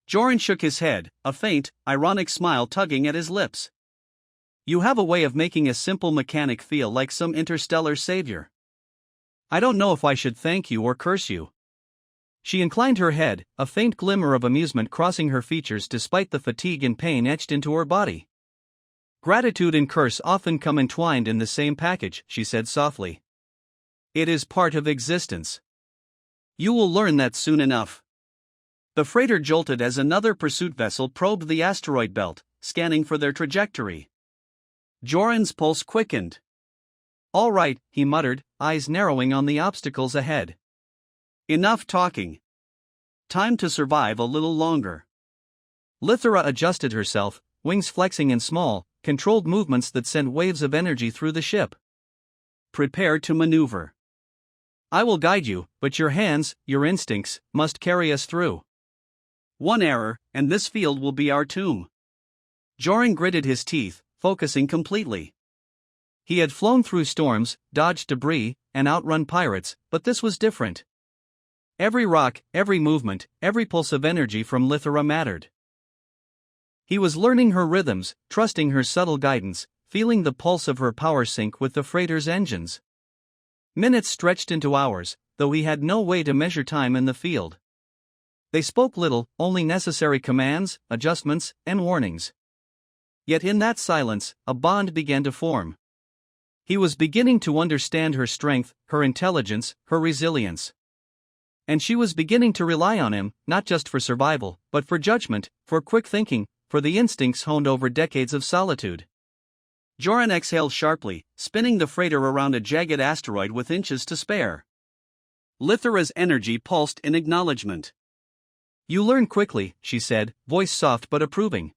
Speaker 1: Joran shook his head, a faint, ironic smile tugging at his lips. You have a way of making a simple mechanic feel like some interstellar savior. I don't know if I should thank you or curse you. She inclined her head, a faint glimmer of amusement crossing her features despite the fatigue and pain etched into her body. Gratitude and curse often come entwined in the same package, she said softly. It is part of existence. You will learn that soon enough. The freighter jolted as another pursuit vessel probed the asteroid belt, scanning for their trajectory. Joran's pulse quickened. All right, he muttered, eyes narrowing on the obstacles ahead. Enough talking. Time to survive a little longer. Lithera adjusted herself, wings flexing in small, controlled movements that sent waves of energy through the ship. Prepare to maneuver. I will guide you, but your hands, your instincts, must carry us through. One error, and this field will be our tomb. Joran gritted his teeth, focusing completely. He had flown through storms, dodged debris, and outrun pirates, but this was different. Every rock, every movement, every pulse of energy from Lithera mattered. He was learning her rhythms, trusting her subtle guidance, feeling the pulse of her power sync with the freighter's engines. Minutes stretched into hours, though he had no way to measure time in the field. They spoke little, only necessary commands, adjustments, and warnings. Yet in that silence, a bond began to form. He was beginning to understand her strength, her intelligence, her resilience. And she was beginning to rely on him, not just for survival, but for judgment, for quick thinking, for the instincts honed over decades of solitude. Joran exhaled sharply, spinning the freighter around a jagged asteroid with inches to spare. Lithara's energy pulsed in acknowledgement. "You learn quickly," she said, voice soft but approving.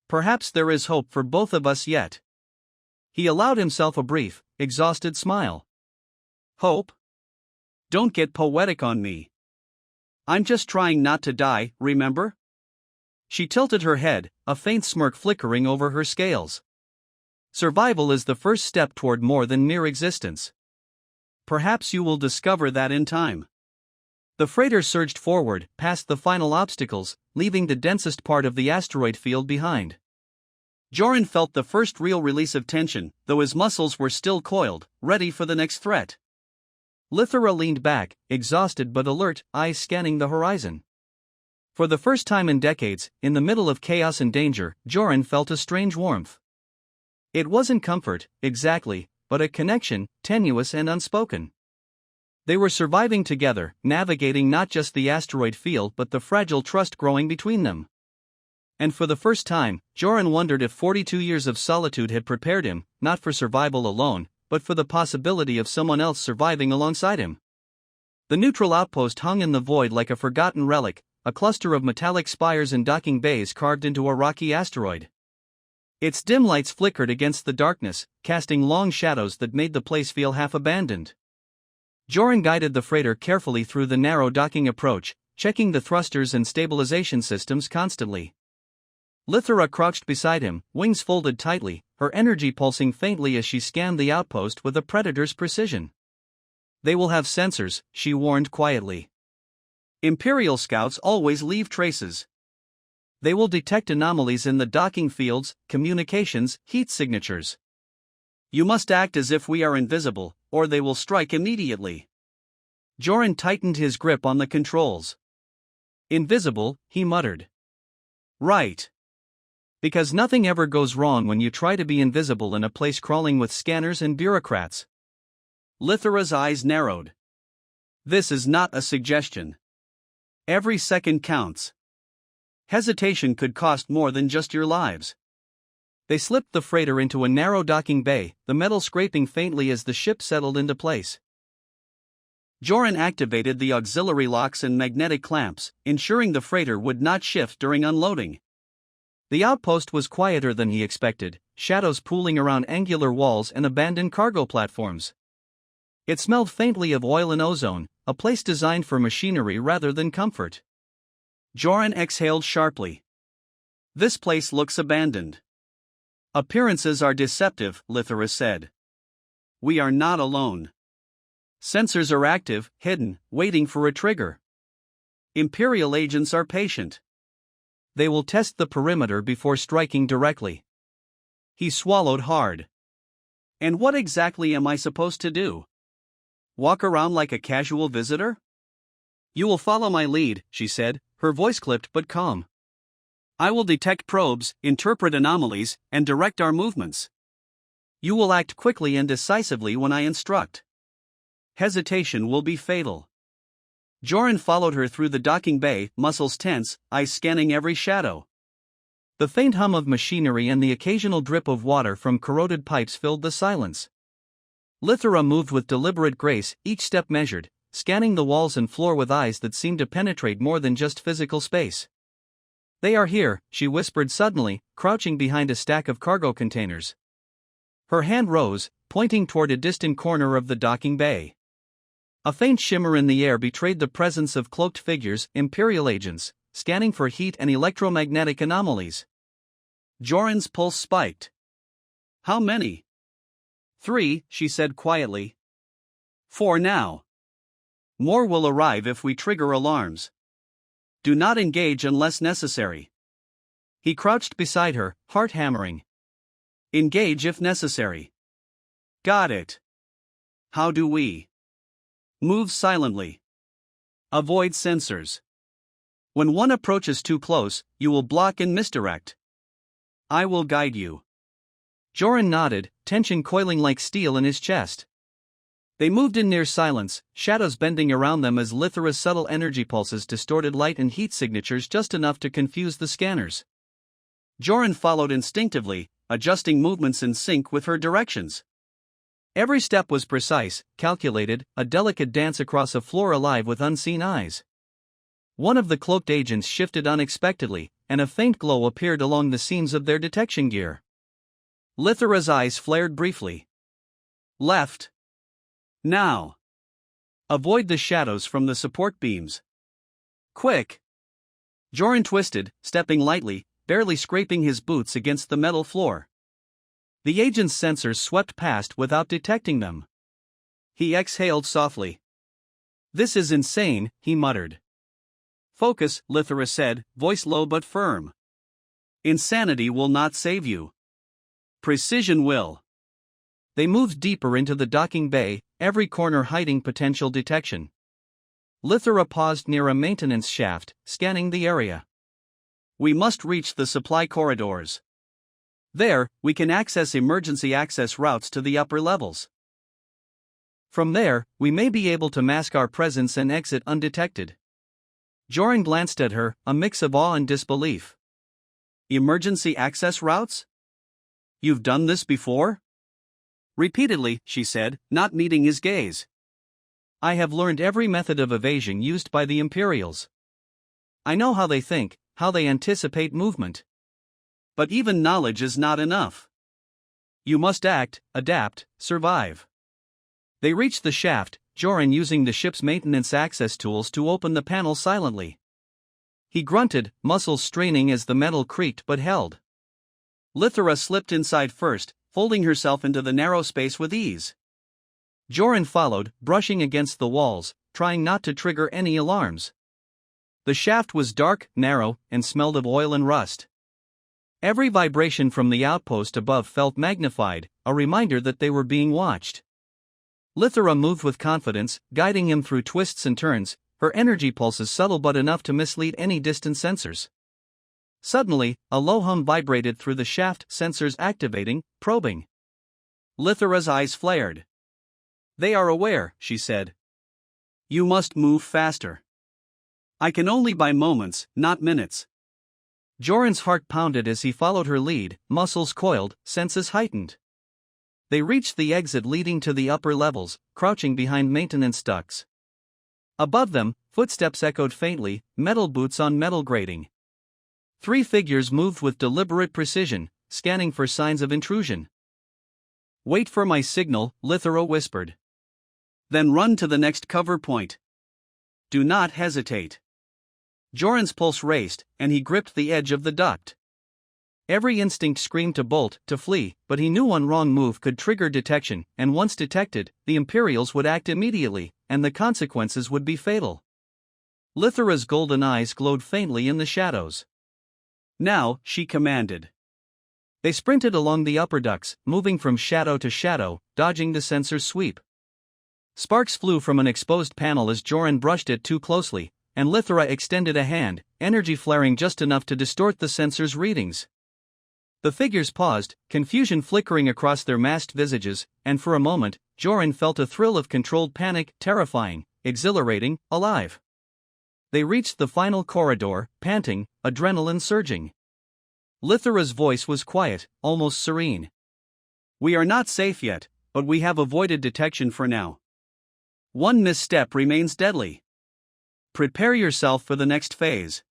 Speaker 1: "Perhaps there is hope for both of us yet." He allowed himself a brief, exhausted smile. "Hope? Don't get poetic on me. I'm just trying not to die, remember?" She tilted her head, a faint smirk flickering over her scales. "Survival is the first step toward more than mere existence. Perhaps you will discover that in time." The freighter surged forward, past the final obstacles, leaving the densest part of the asteroid field behind. Joran felt the first real release of tension, though his muscles were still coiled, ready for the next threat. Lithara leaned back, exhausted but alert, eyes scanning the horizon. For the first time in decades, in the middle of chaos and danger, Joran felt a strange warmth. It wasn't comfort, exactly, but a connection, tenuous and unspoken. They were surviving together, navigating not just the asteroid field but the fragile trust growing between them. And for the first time, Joran wondered if 42 years of solitude had prepared him, not for survival alone, but for the possibility of someone else surviving alongside him. The neutral outpost hung in the void like a forgotten relic, a cluster of metallic spires and docking bays carved into a rocky asteroid. Its dim lights flickered against the darkness, casting long shadows that made the place feel half-abandoned. Joran guided the freighter carefully through the narrow docking approach, checking the thrusters and stabilization systems constantly. Lithara crouched beside him, wings folded tightly, her energy pulsing faintly as she scanned the outpost with a predator's precision. "They will have sensors," she warned quietly. "Imperial scouts always leave traces. They will detect anomalies in the docking fields, communications, heat signatures. You must act as if we are invisible, or they will strike immediately." Joran tightened his grip on the controls. "Invisible," he muttered. "Right. Because nothing ever goes wrong when you try to be invisible in a place crawling with scanners and bureaucrats." Lithara's eyes narrowed. "This is not a suggestion. Every second counts. Hesitation could cost more than just your lives." They slipped the freighter into a narrow docking bay, the metal scraping faintly as the ship settled into place. Joran activated the auxiliary locks and magnetic clamps, ensuring the freighter would not shift during unloading. The outpost was quieter than he expected, shadows pooling around angular walls and abandoned cargo platforms. It smelled faintly of oil and ozone, a place designed for machinery rather than comfort. Joran exhaled sharply. "This place looks abandoned." "Appearances are deceptive," Lithara said. "We are not alone. Sensors are active, hidden, waiting for a trigger. Imperial agents are patient. They will test the perimeter before striking directly." He swallowed hard. "And what exactly am I supposed to do? Walk around like a casual visitor?" "You will follow my lead," she said, her voice clipped but calm. "I will detect probes, interpret anomalies, and direct our movements. You will act quickly and decisively when I instruct. Hesitation will be fatal." Joran followed her through the docking bay, muscles tense, eyes scanning every shadow. The faint hum of machinery and the occasional drip of water from corroded pipes filled the silence. Lithara moved with deliberate grace, each step measured, scanning the walls and floor with eyes that seemed to penetrate more than just physical space. "They are here," she whispered suddenly, crouching behind a stack of cargo containers. Her hand rose, pointing toward a distant corner of the docking bay. A faint shimmer in the air betrayed the presence of cloaked figures, Imperial agents, scanning for heat and electromagnetic anomalies. Joran's pulse spiked. "How many?" "3," she said quietly. "4 now. More will arrive if we trigger alarms. Do not engage unless necessary." He crouched beside her, heart hammering. "Engage if necessary." "Got it. How do we?" "Move silently. Avoid sensors. When one approaches too close, you will block and misdirect. I will guide you." Joran nodded, tension coiling like steel in his chest. They moved in near silence, shadows bending around them as Lithara's subtle energy pulses distorted light and heat signatures just enough to confuse the scanners. Joran followed instinctively, adjusting movements in sync with her directions. Every step was precise, calculated, a delicate dance across a floor alive with unseen eyes. One of the cloaked agents shifted unexpectedly, and a faint glow appeared along the seams of their detection gear. Lithara's eyes flared briefly. Left. Now. Avoid the shadows from the support beams. Quick. Joran twisted, stepping lightly, barely scraping his boots against the metal floor. The agent's sensors swept past without detecting them. He exhaled softly. This is insane, he muttered. Focus, Lithara said, voice low but firm. Insanity will not save you. Precision will. They moved deeper into the docking bay, every corner hiding potential detection. Lithara paused near a maintenance shaft, scanning the area. We must reach the supply corridors. There, we can access emergency access routes to the upper levels. From there, we may be able to mask our presence and exit undetected. Joran glanced at her, a mix of awe and disbelief. Emergency access routes? You've done this before? Repeatedly, she said, not meeting his gaze. I have learned every method of evasion used by the Imperials. I know how they think, how they anticipate movement. But even knowledge is not enough. You must act, adapt, survive. They reached the shaft, Joran using the ship's maintenance access tools to open the panel silently. He grunted, muscles straining as the metal creaked but held. Lithara slipped inside first, folding herself into the narrow space with ease. Joran followed, brushing against the walls, trying not to trigger any alarms. The shaft was dark, narrow, and smelled of oil and rust. Every vibration from the outpost above felt magnified, a reminder that they were being watched. Lithara moved with confidence, guiding him through twists and turns, her energy pulses subtle but enough to mislead any distant sensors. Suddenly, a low hum vibrated through the shaft, sensors activating, probing. Lithara's eyes flared. They are aware, she said. You must move faster. I can only buy moments, not minutes. Joran's heart pounded as he followed her lead, muscles coiled, senses heightened. They reached the exit leading to the upper levels, crouching behind maintenance ducts. Above them, footsteps echoed faintly, metal boots on metal grating. Three figures moved with deliberate precision, scanning for signs of intrusion. Wait for my signal, Lithara whispered. Then run to the next cover point. Do not hesitate. Joran's pulse raced, and he gripped the edge of the duct. Every instinct screamed to bolt, to flee, but he knew one wrong move could trigger detection, and once detected, the Imperials would act immediately, and the consequences would be fatal. Lithara's golden eyes glowed faintly in the shadows. Now, she commanded. They sprinted along the upper ducts, moving from shadow to shadow, dodging the sensor's sweep. Sparks flew from an exposed panel as Joran brushed it too closely, and Lithara extended a hand, energy flaring just enough to distort the sensor's readings. The figures paused, confusion flickering across their masked visages, and for a moment, Joran felt a thrill of controlled panic, terrifying, exhilarating, alive. They reached the final corridor, panting, adrenaline surging. Lithara's voice was quiet, almost serene. We are not safe yet, but we have avoided detection for now. One misstep remains deadly. Prepare yourself for the next phase.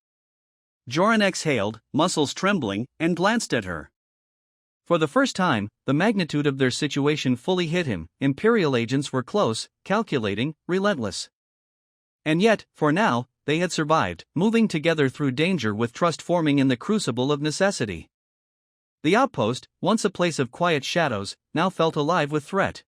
Speaker 1: Joran exhaled, muscles trembling, and glanced at her. For the first time, the magnitude of their situation fully hit him. Imperial agents were close, calculating, relentless. And yet, for now, they had survived, moving together through danger with trust forming in the crucible of necessity. The outpost, once a place of quiet shadows, now felt alive with threat.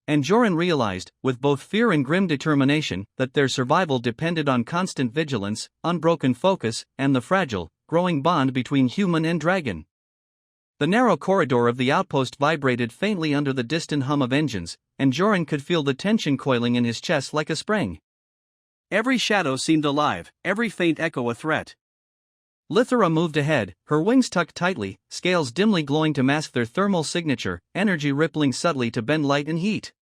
Speaker 1: And Joran realized, with both fear and grim determination, that their survival depended on constant vigilance, unbroken focus, and the fragile, growing bond between human and dragon. The narrow corridor of the outpost vibrated faintly under the distant hum of engines, and Joran could feel the tension coiling in his chest like a spring. Every shadow seemed alive, every faint echo a threat. Lithara moved ahead, her wings tucked tightly, scales dimly glowing to mask their thermal signature, energy rippling subtly to bend light and heat.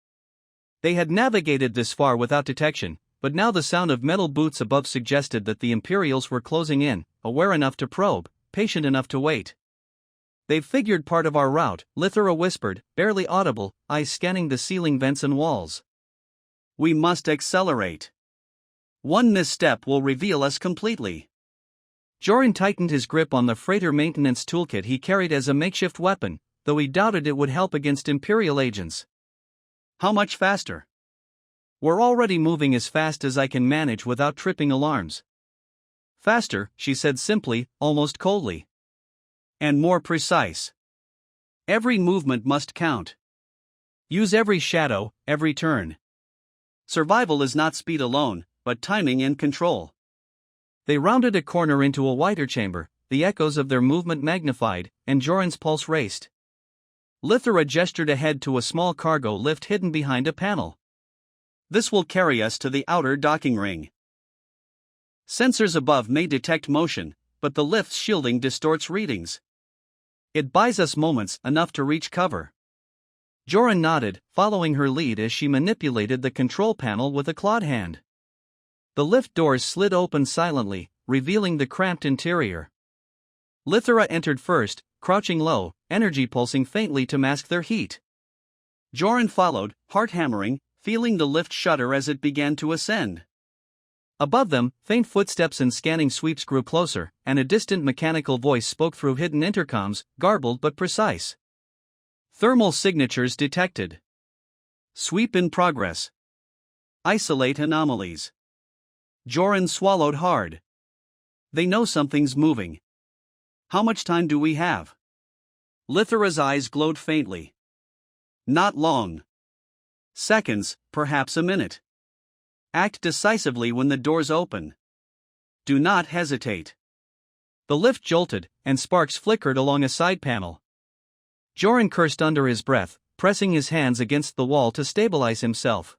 Speaker 1: They had navigated this far without detection, but now the sound of metal boots above suggested that the Imperials were closing in, aware enough to probe, patient enough to wait. They've figured part of our route, Lithera whispered, barely audible, eyes scanning the ceiling vents and walls. We must accelerate. One misstep will reveal us completely. Joran tightened his grip on the freighter maintenance toolkit he carried as a makeshift weapon, though he doubted it would help against Imperial agents. How much faster? We're already moving as fast as I can manage without tripping alarms. Faster, she said simply, almost coldly. And more precise. Every movement must count. Use every shadow, every turn. Survival is not speed alone, but timing and control. They rounded a corner into a wider chamber, the echoes of their movement magnified, and Joran's pulse raced. Lithera gestured ahead to a small cargo lift hidden behind a panel. This will carry us to the outer docking ring. Sensors above may detect motion, but the lift's shielding distorts readings. It buys us moments enough to reach cover. Joran nodded, following her lead as she manipulated the control panel with a clawed hand. The lift doors slid open silently, revealing the cramped interior. Lithera entered first, crouching low, energy pulsing faintly to mask their heat. Joran followed, heart hammering, feeling the lift shudder as it began to ascend. Above them, faint footsteps and scanning sweeps grew closer, and a distant mechanical voice spoke through hidden intercoms, garbled but precise. Thermal signatures detected. Sweep in progress. Isolate anomalies. Joran swallowed hard. They know something's moving. How much time do we have? Lithera's eyes glowed faintly. Not long. Seconds, perhaps a minute. Act decisively when the doors open. Do not hesitate. The lift jolted, and sparks flickered along a side panel. Joran cursed under his breath, pressing his hands against the wall to stabilize himself.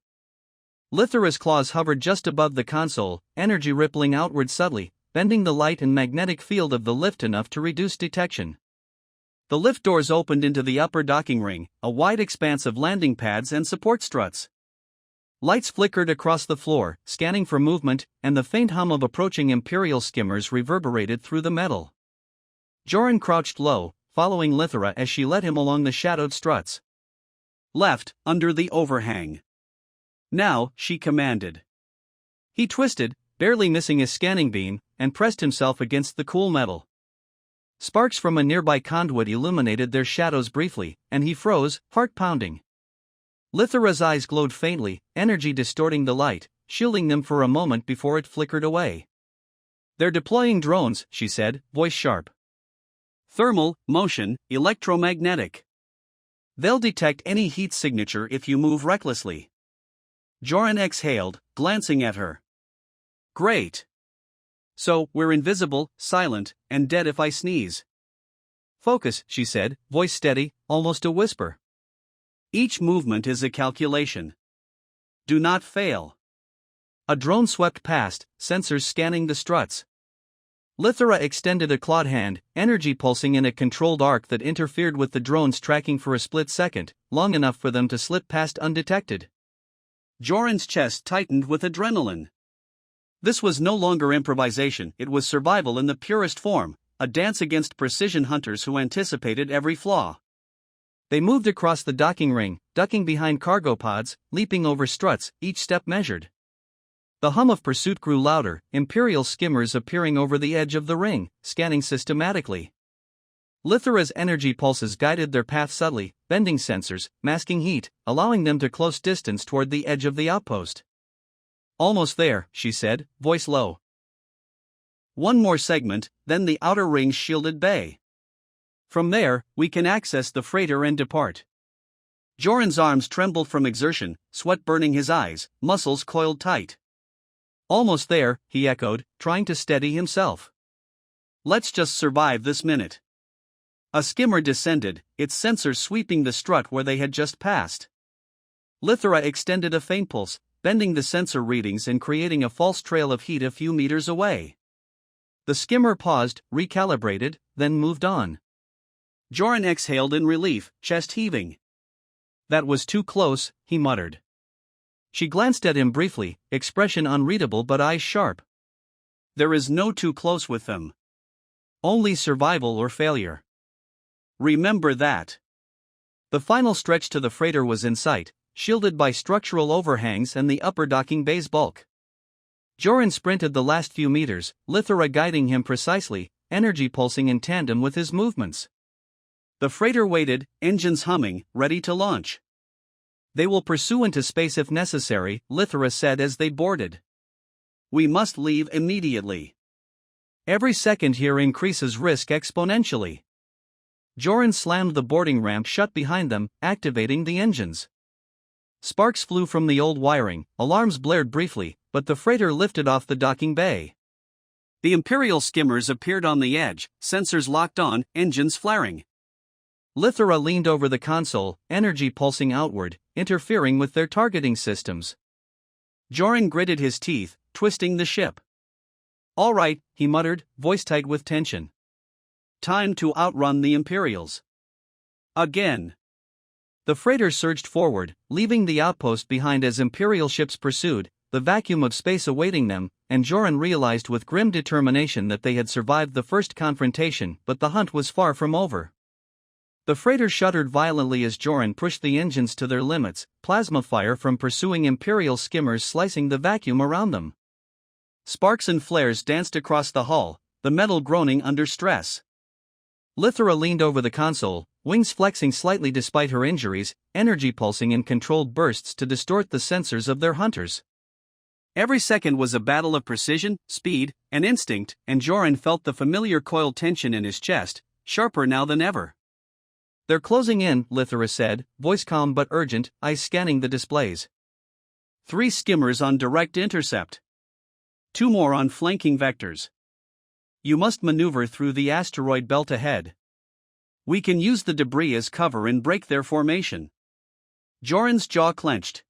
Speaker 1: Lithera's claws hovered just above the console, energy rippling outward subtly, bending the light and magnetic field of the lift enough to reduce detection. The lift doors opened into the upper docking ring, a wide expanse of landing pads and support struts. Lights flickered across the floor, scanning for movement, and the faint hum of approaching Imperial skimmers reverberated through the metal. Joran crouched low, following Lithera as she led him along the shadowed struts. Left, under the overhang. Now, she commanded. He twisted, barely missing his scanning beam, and pressed himself against the cool metal. Sparks from a nearby conduit illuminated their shadows briefly, and he froze, heart pounding. Lithera's eyes glowed faintly, energy distorting the light, shielding them for a moment before it flickered away. They're deploying drones, she said, voice sharp. Thermal, motion, electromagnetic. They'll detect any heat signature if you move recklessly. Joran exhaled, glancing at her. Great. So, we're invisible, silent, and dead if I sneeze. Focus, she said, voice steady, almost a whisper. Each movement is a calculation. Do not fail. A drone swept past, sensors scanning the struts. Lithera extended a clawed hand, energy pulsing in a controlled arc that interfered with the drone's tracking for a split second, long enough for them to slip past undetected. Joran's chest tightened with adrenaline. This was no longer improvisation, it was survival in the purest form, a dance against precision hunters who anticipated every flaw. They moved across the docking ring, ducking behind cargo pods, leaping over struts, each step measured. The hum of pursuit grew louder, Imperial skimmers appearing over the edge of the ring, scanning systematically. Lithera's energy pulses guided their path subtly, bending sensors, masking heat, allowing them to close distance toward the edge of the outpost. Almost there, she said, voice low. One more segment, then the outer ring's shielded bay. From there, we can access the freighter and depart. Joran's arms trembled from exertion, sweat burning his eyes, muscles coiled tight. Almost there, he echoed, trying to steady himself. Let's just survive this minute. A skimmer descended, its sensors sweeping the strut where they had just passed. Lithera extended a faint pulse, bending the sensor readings and creating a false trail of heat a few meters away. The skimmer paused, recalibrated, then moved on. Joran exhaled in relief, chest heaving. That was too close, he muttered. She glanced at him briefly, expression unreadable but eyes sharp. There is no too close with them. Only survival or failure. Remember that. The final stretch to the freighter was in sight, shielded by structural overhangs and the upper docking bay's bulk. Joran sprinted the last few meters, Lithra guiding him precisely, energy pulsing in tandem with his movements. The freighter waited, engines humming, ready to launch. They will pursue into space if necessary, Lithra said as they boarded. We must leave immediately. Every second here increases risk exponentially. Joran slammed the boarding ramp shut behind them, activating the engines. Sparks flew from the old wiring, alarms blared briefly, but the freighter lifted off the docking bay. The Imperial skimmers appeared on the edge, sensors locked on, engines flaring. Lithra leaned over the console, energy pulsing outward, interfering with their targeting systems. Joran gritted his teeth, twisting the ship. All right, he muttered, voice tight with tension. Time to outrun the Imperials. Again. The freighter surged forward, leaving the outpost behind as Imperial ships pursued, the vacuum of space awaiting them, and Joran realized with grim determination that they had survived the first confrontation, but the hunt was far from over. The freighter shuddered violently as Joran pushed the engines to their limits, plasma fire from pursuing Imperial skimmers slicing the vacuum around them. Sparks and flares danced across the hull, the metal groaning under stress. Lithra leaned over the console, wings flexing slightly despite her injuries, energy pulsing in controlled bursts to distort the sensors of their hunters. Every second was a battle of precision, speed, and instinct, and Joran felt the familiar coiled tension in his chest, sharper now than ever. They're closing in, Lithra said, voice calm but urgent, eyes scanning the displays. 3 skimmers on direct intercept. 2 more on flanking vectors. You must maneuver through the asteroid belt ahead. We can use the debris as cover and break their formation. Joran's jaw clenched.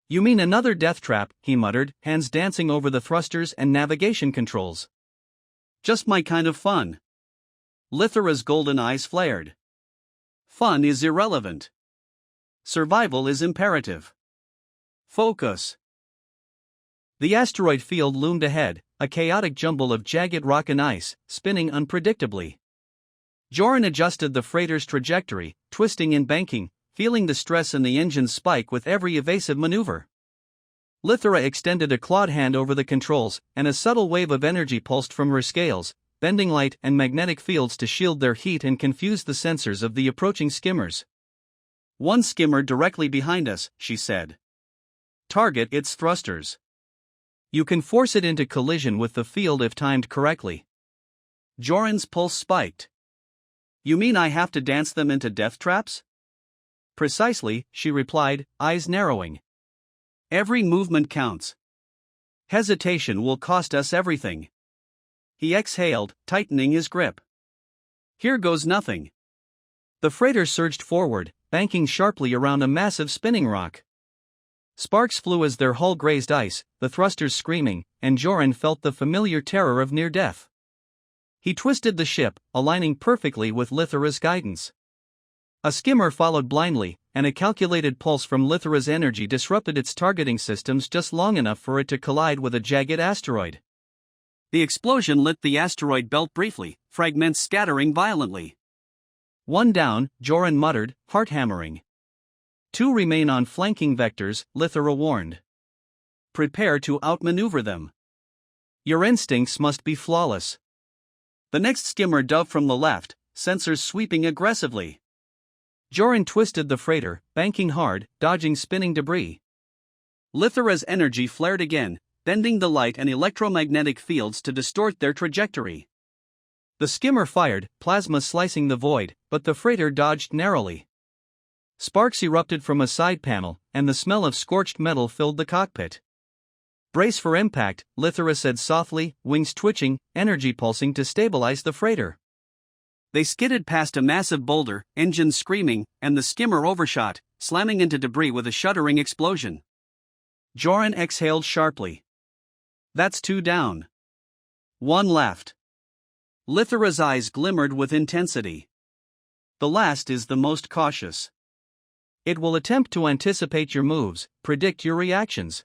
Speaker 1: You mean another death trap, he muttered, hands dancing over the thrusters and navigation controls. Just my kind of fun. Lithra's golden eyes flared. Fun is irrelevant. Survival is imperative. Focus. The asteroid field loomed ahead, a chaotic jumble of jagged rock and ice, spinning unpredictably. Joran adjusted the freighter's trajectory, twisting and banking, feeling the stress in the engine's spike with every evasive maneuver. Lithra extended a clawed hand over the controls, and a subtle wave of energy pulsed from her scales, bending light and magnetic fields to shield their heat and confuse the sensors of the approaching skimmers. 1 skimmer directly behind us, she said. Target its thrusters. You can force it into collision with the field if timed correctly. Joran's pulse spiked. You mean I have to dance them into death traps? Precisely, she replied, eyes narrowing. Every movement counts. Hesitation will cost us everything. He exhaled, tightening his grip. Here goes nothing. The freighter surged forward, banking sharply around a massive spinning rock. Sparks flew as their hull grazed ice, the thrusters screaming, and Joran felt the familiar terror of near death. He twisted the ship, aligning perfectly with Lithra's guidance. A skimmer followed blindly, and a calculated pulse from Lithra's energy disrupted its targeting systems just long enough for it to collide with a jagged asteroid. The explosion lit the asteroid belt briefly, fragments scattering violently. 1 down, Joran muttered, heart hammering. 2 remain on flanking vectors, Lithra warned. Prepare to outmaneuver them. Your instincts must be flawless. The next skimmer dove from the left, sensors sweeping aggressively. Joran twisted the freighter, banking hard, dodging spinning debris. Lithra's energy flared again, bending the light and electromagnetic fields to distort their trajectory. The skimmer fired, plasma slicing the void, but the freighter dodged narrowly. Sparks erupted from a side panel, and the smell of scorched metal filled the cockpit. Brace for impact, Lithra said softly, wings twitching, energy pulsing to stabilize the freighter. They skidded past a massive boulder, engines screaming, and the skimmer overshot, slamming into debris with a shuddering explosion. Joran exhaled sharply. That's 2 down. 1 left. Lithra's eyes glimmered with intensity. The last is the most cautious. It will attempt to anticipate your moves, predict your reactions.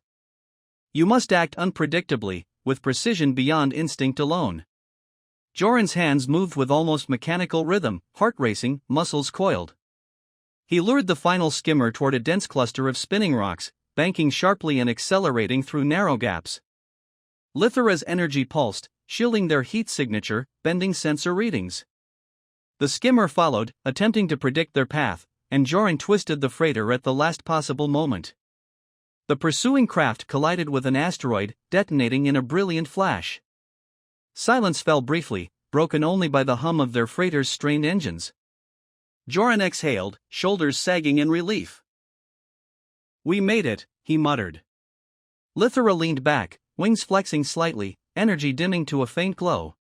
Speaker 1: You must act unpredictably, with precision beyond instinct alone. Joran's hands moved with almost mechanical rhythm, heart racing, muscles coiled. He lured the final skimmer toward a dense cluster of spinning rocks, banking sharply and accelerating through narrow gaps. Lithara's energy pulsed, shielding their heat signature, bending sensor readings. The skimmer followed, attempting to predict their path, and Joran twisted the freighter at the last possible moment. The pursuing craft collided with an asteroid, detonating in a brilliant flash. Silence fell briefly, broken only by the hum of their freighter's strained engines. Joran exhaled, shoulders sagging in relief. "We made it," he muttered. Lithara leaned back, wings flexing slightly, energy dimming to a faint glow.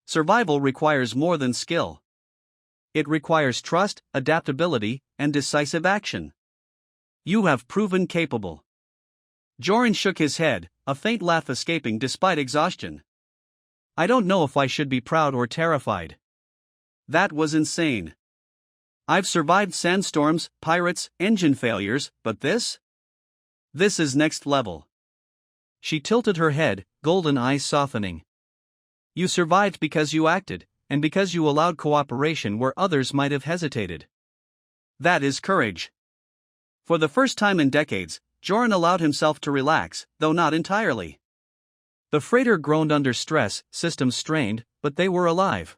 Speaker 1: Survival requires more than skill. It requires trust, adaptability, and decisive action. You have proven capable. Joran shook his head, a faint laugh escaping despite exhaustion. I don't know if I should be proud or terrified. That was insane. I've survived sandstorms, pirates, engine failures, but this? This is next level. She tilted her head, golden eyes softening. You survived because you acted, and because you allowed cooperation where others might have hesitated. That is courage. For the first time in decades, Joran allowed himself to relax, though not entirely. The freighter groaned under stress, systems strained, but they were alive.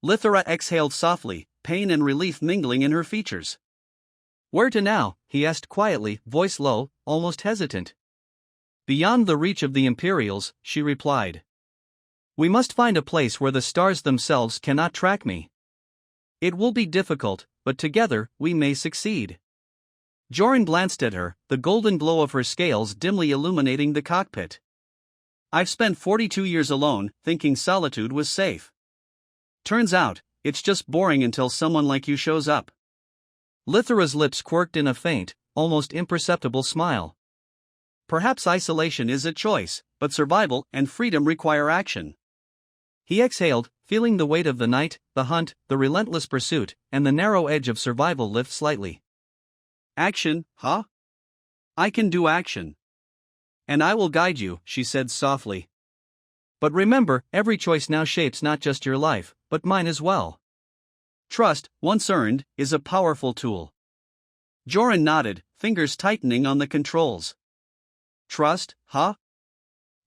Speaker 1: Lithara exhaled softly, pain and relief mingling in her features. Where to now? He asked quietly, voice low, almost hesitant. Beyond the reach of the Imperials, she replied. We must find a place where the stars themselves cannot track me. It will be difficult, but together, we may succeed. Joran glanced at her, the golden glow of her scales dimly illuminating the cockpit. I've spent 42 years alone, thinking solitude was safe. Turns out, it's just boring until someone like you shows up. Lithara's lips quirked in a faint, almost imperceptible smile. Perhaps isolation is a choice, but survival and freedom require action. He exhaled, feeling the weight of the night, the hunt, the relentless pursuit, and the narrow edge of survival lift slightly. Action, huh? I can do action. And I will guide you, she said softly. But remember, every choice now shapes not just your life, but mine as well. Trust, once earned, is a powerful tool. Joran nodded, fingers tightening on the controls. Trust, huh?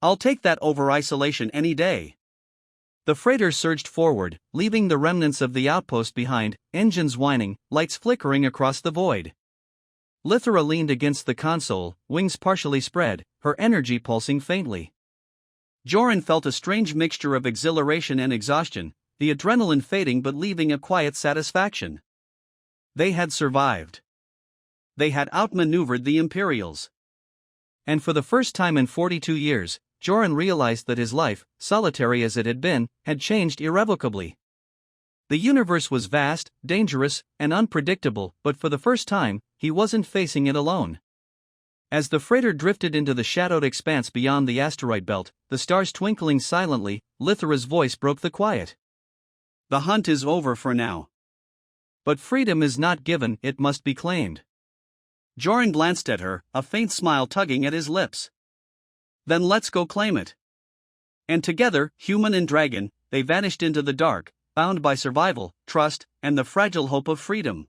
Speaker 1: I'll take that over isolation any day. The freighter surged forward, leaving the remnants of the outpost behind, engines whining, lights flickering across the void. Lithara leaned against the console, wings partially spread, her energy pulsing faintly. Joran felt a strange mixture of exhilaration and exhaustion, the adrenaline fading but leaving a quiet satisfaction. They had survived. They had outmaneuvered the Imperials. And for the first time in 42 years, Joran realized that his life, solitary as it had been, had changed irrevocably. The universe was vast, dangerous, and unpredictable, but for the first time, he wasn't facing it alone. As the freighter drifted into the shadowed expanse beyond the asteroid belt, the stars twinkling silently, Lithara's voice broke the quiet. The hunt is over for now. But freedom is not given, it must be claimed. Joran glanced at her, a faint smile tugging at his lips. Then let's go claim it. And together, human and dragon, they vanished into the dark, bound by survival, trust, and the fragile hope of freedom.